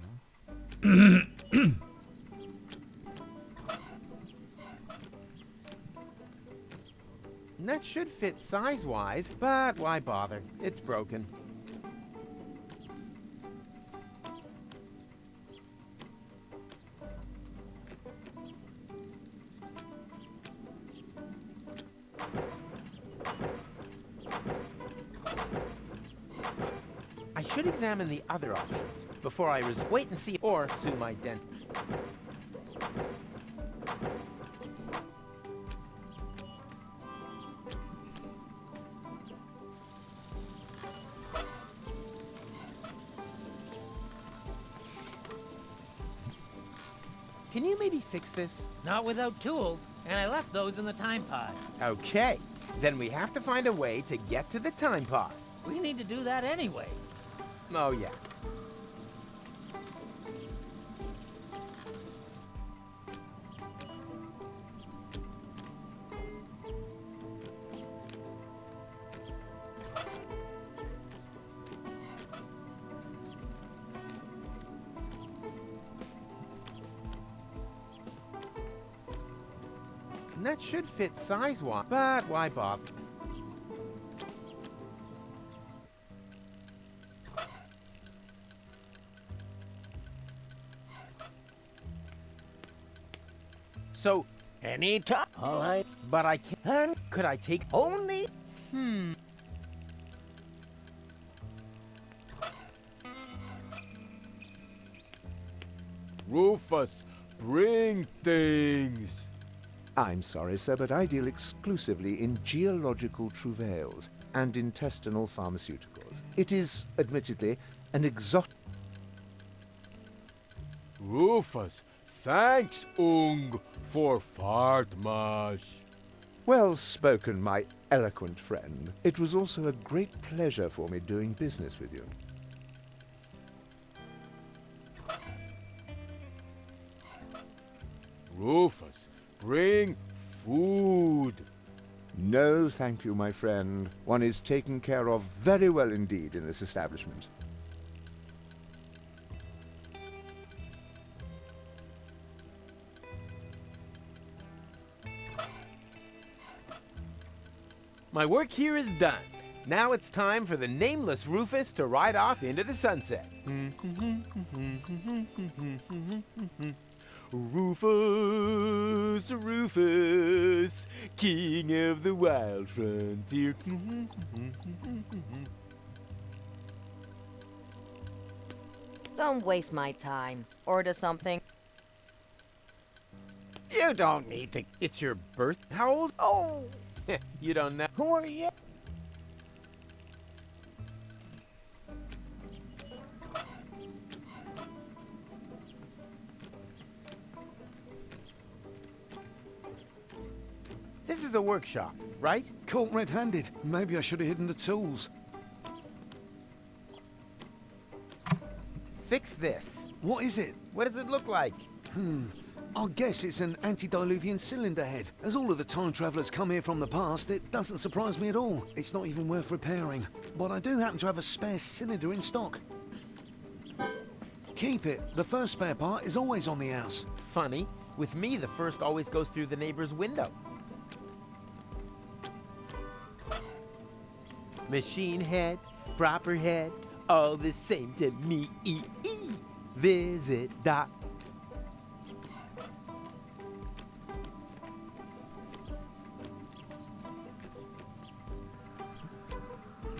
That should fit size-wise, but why bother? It's broken. I should examine the other options before I wait and see or sue my dentist. Can you maybe fix this?
Not without tools, and I left those in the time pod.
Okay, then we have to find a way to get to the time pod.
We need to do that anyway.
Oh, yeah. And that should fit size-wise, but why bother? So,
anytime. All right.
But I can't. Could I take
only?
Rufus, bring things.
I'm sorry, sir, but I deal exclusively in geological travails and intestinal pharmaceuticals. It is, admittedly, an exotic...
Rufus, thanks, for fart mash.
Well spoken, my eloquent friend. It was also a great pleasure for me doing business with you.
Rufus, bring food.
No, thank you, my friend. One is taken care of very well indeed in this establishment.
My work here is done. Now it's time for the nameless Rufus to ride off into the sunset. Rufus, Rufus, king of the wild frontier.
Don't waste my time. Order something.
You don't need to.
It's your birth. How old?
Oh!
You don't know.
Who are you?
This is a workshop, right?
Caught red-handed. Maybe I should have hidden the tools.
Fix this.
What is it?
What does it look like?
I guess it's an antediluvian cylinder head. As all of the time travelers come here from the past, it doesn't surprise me at all. It's not even worth repairing. But I do happen to have a spare cylinder in stock. Keep it. The first spare part is always on the house.
Funny. With me, the first always goes through the neighbor's window. Machine head, proper head, all the same to me. Visit Doc.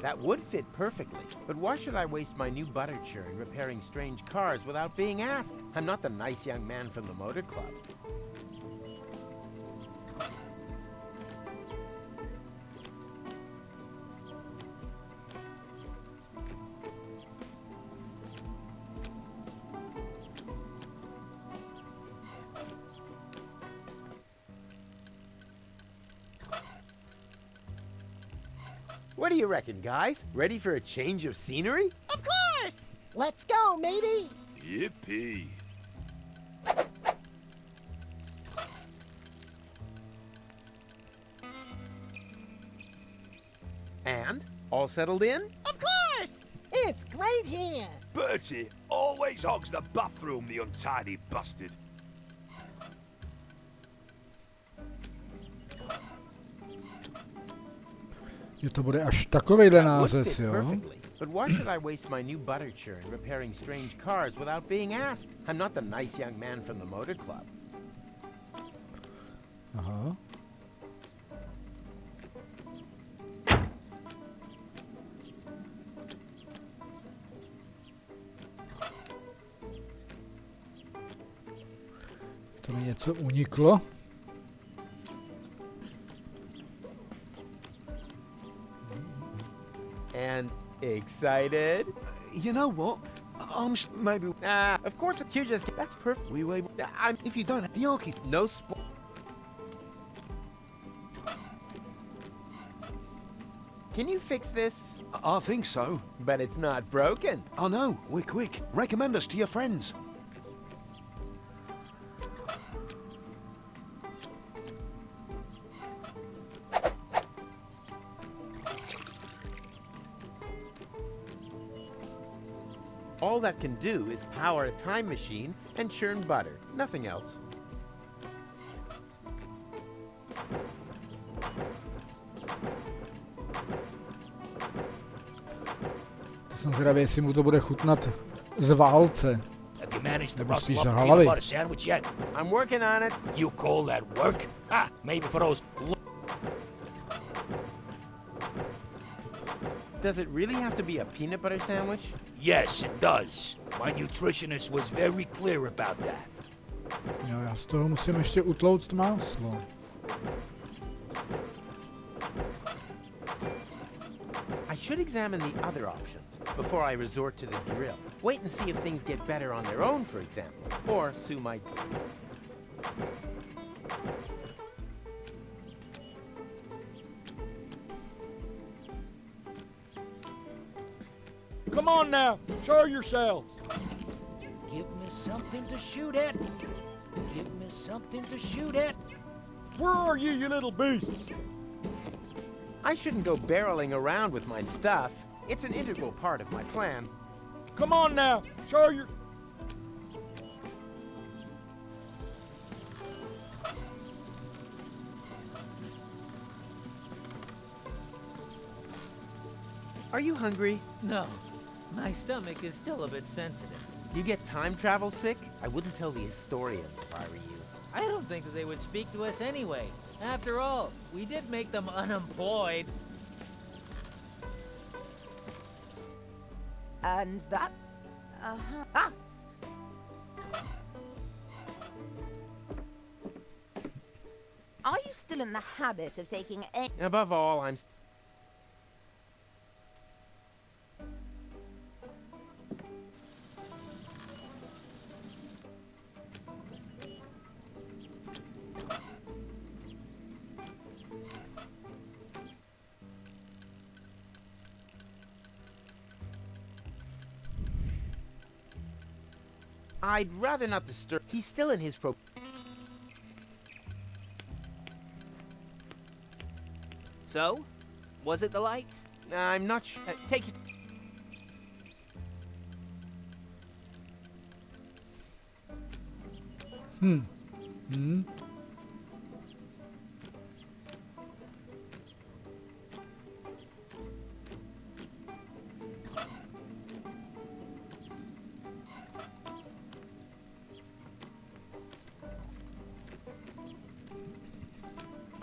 That would fit perfectly. But why should I waste my new butter churn repairing strange cars without being asked? I'm not the nice young man from the motor club. What do you reckon, guys? Ready for a change of scenery?
Of course! Let's go, matey!
Yippee.
And? All settled in?
Of course! It's great here!
Bertie always hogs the bathroom, the untidy bastard.
Jo, to bude až takovejhle
That would
nářez,
fit
jo?
perfectly. But why should I waste my new butter churn repairing strange cars without being asked? I'm not the nice young man from the motor club.
Aha. To mi něco uniklo.
And excited?
You know what? Maybe.
Of course you just. That's perfect.
We wait. If you don't, the Arky's.
No spo. Can you fix this?
I think so.
But it's not broken.
I know. We're quick. Recommend us to your friends.
All that can do is power a time machine and churn butter. Nothing else.
To jsem zvědavý, jestli mu to bude chutnat z válce.
Have you managed to
Nebo
rustle
spíš
up
z
a
hlavy.
peanut butter sandwich yet?
I'm working on it.
You call that work? Ah, maybe for those.
Does it really have to be a peanut butter sandwich?
Yes, it does. My nutritionist was very clear about that.
Jo, já z toho musím ještě utlouct máslo.
I should examine the other options before I resort to the drill. Wait and see if things get better on their own, for example. Or Sue might.
Come on now, show yourselves.
Give me something to shoot at. Give me something to shoot at.
Where are you, you little beasts?
I shouldn't go barreling around with my stuff. It's an integral part of my plan.
Come on now, show your...
Are you hungry?
No. My stomach is still a bit sensitive.
You get time travel sick? I wouldn't tell the historians if I were you.
I don't think that they would speak to us anyway. After all, we did make them unemployed.
And that... Ah! Are you still in the habit of taking a...
Above all, I'm... I'd rather not disturb. He's still in his pro...
So, was it the lights?
I'm not sure.
Take your...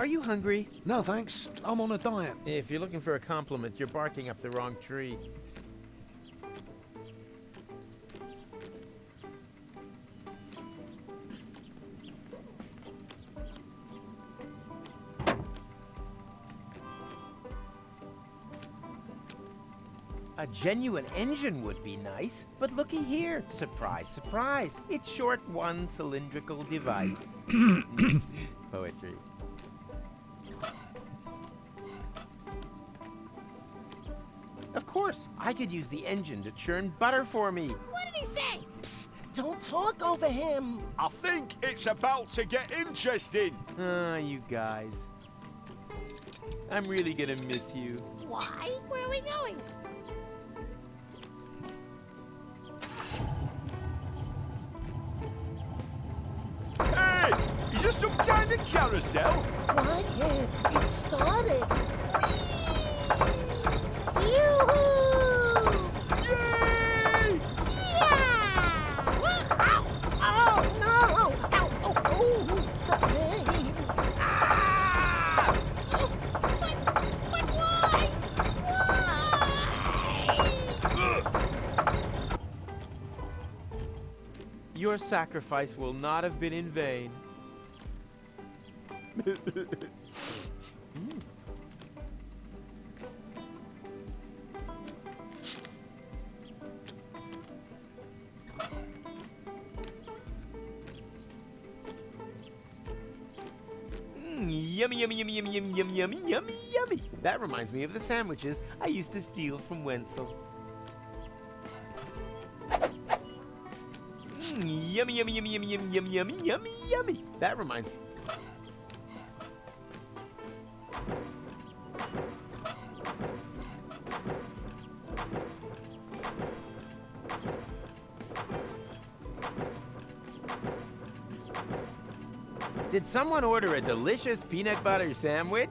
Are you hungry?
No, thanks. I'm on a diet.
If you're looking for a compliment, you're barking up the wrong tree. A genuine engine would be nice, but looky here. Surprise, surprise. It's short one cylindrical device. Poetry. Of course, I could use the engine to churn butter for me.
What did he say? Psst, don't talk over him.
I think it's about to get interesting.
Ah, you guys. I'm really gonna miss you.
Why? Where are we going?
Hey! Is this some kind of carousel?
Quiet. It started. Yoo-hoo!
Yay!
Yeah! Ow! Oh, no! Ow! Oh, ooh, the pain! Ah! Oh, but why? Why?
Your sacrifice will not have been in vain. Yummy, yummy, yummy, yummy, yummy, yummy, yummy, yummy, yummy. That reminds me of the sandwiches I used to steal from Wenzel. Yummy, yummy, yummy, yummy, yummy, yummy, yummy, yummy, yummy. That reminds me. Did someone order a delicious peanut butter sandwich?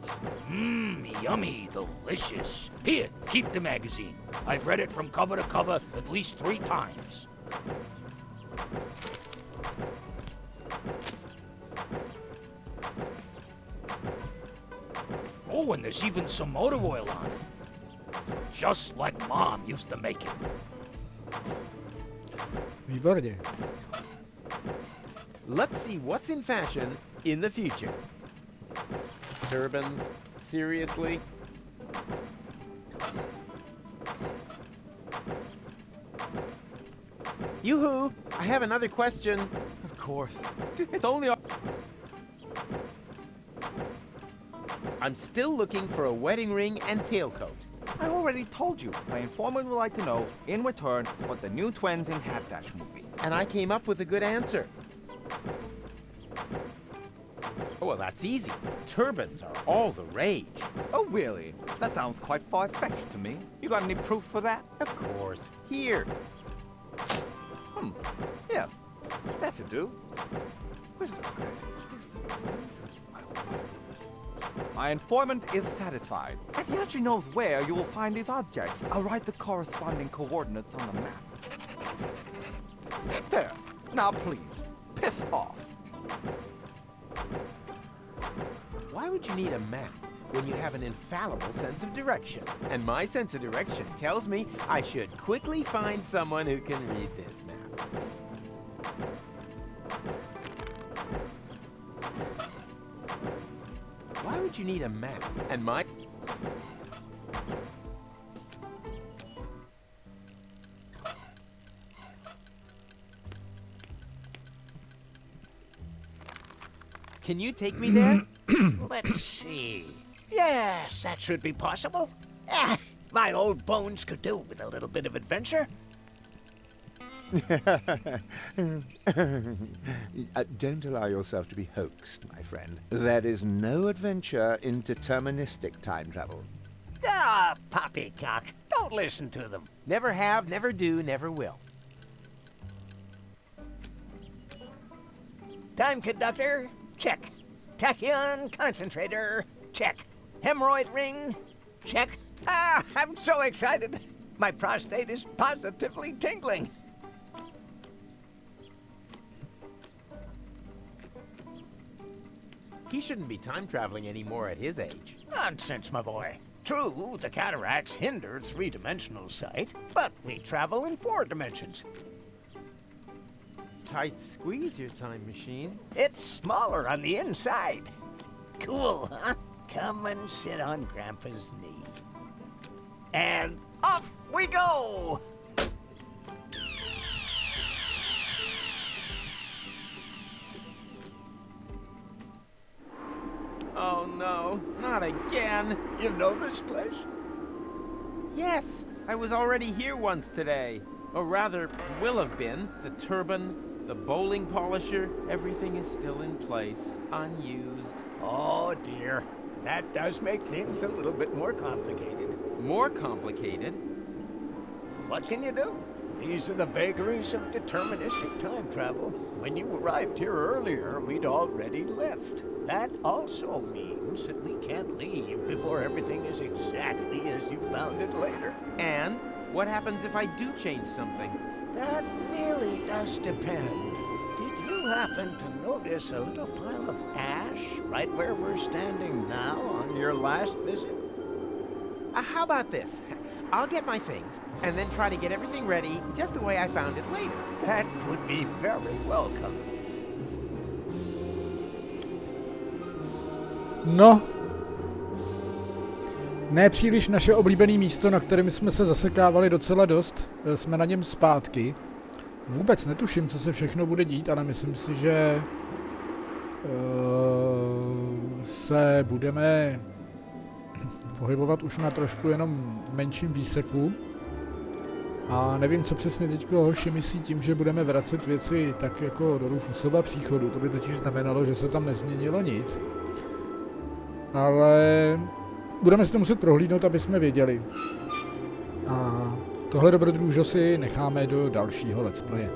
Mmm, yummy, delicious. Here, keep the magazine. I've read it from cover to cover at least 3 times. Oh, and there's even some motor oil on it. Just like Mom used to make it.
Výborně.
Let's see what's in fashion in the future. Turbans? Seriously? Yoo-hoo! I have another question. Of course. It's only... I'm still looking for a wedding ring and tailcoat.
I already told you. My informant would like to know, in return, what the new twins in Hatdash movie.
And I came up with a good answer. Oh, well, that's easy. Turbans are all the rage.
Oh, really? That sounds quite far-fetched to me. You got any proof for that?
Of course. Here.
Yeah. That'll do. My informant is satisfied. And he actually knows where you will find these objects. I'll write the corresponding coordinates on the map. There. Now please, piss off.
Why would you need a map when you have an infallible sense of direction? And my sense of direction tells me I should quickly find someone who can read this map. Why would you need a map? And my... Can you take me there?
Let's see. Yes, that should be possible. Ah, my old bones could do with a little bit of adventure.
Don't allow yourself to be hoaxed, my friend. There is no adventure in deterministic time travel.
Ah, poppycock. Don't listen to them.
Never have, never do, never will.
Time conductor, check. Tachyon concentrator, check. Hemorrhoid ring, check. Ah, I'm so excited. My prostate is positively tingling.
He shouldn't be time traveling anymore at his age.
Nonsense, my boy. True, the cataracts hinder three-dimensional sight, but we travel in 4 dimensions.
Tight squeeze, your time machine.
It's smaller on the inside. Cool, huh? Come and sit on Grandpa's knee. And off we go!
Oh no, not again.
You know this place?
Yes, I was already here once today. Or rather, will have been. The turban, the bowling polisher, everything is still in place, unused.
Oh dear, that does make things a little bit more complicated.
More complicated?
What can you do? These are the vagaries of deterministic time travel. When you arrived here earlier, we'd already left. That also means that we can't leave before everything is exactly as you found it later.
And what happens if I do change something?
That really does depend. Did you happen to notice a little pile of ash right where we're standing now on your last visit?
How about this? I'll get my things, and then try to get everything ready just the way I found it later.
That would be very welcome.
No. Ne příliš naše oblíbené místo, na kterém jsme se zasekávali docela dost. Jsme na něm zpátky. Vůbec netuším, co se všechno bude dít, ale myslím si, že se budeme pohybovat už na trošku jenom menším výseku. A nevím, co přesně teďko hoši myslí tím, že budeme vracet věci tak jako do Rufusova příchodu. To by totiž znamenalo, že se tam nezměnilo nic. Ale budeme si to muset prohlídnout, aby jsme věděli. A tohle dobrodružo si necháme do dalšího let's playe.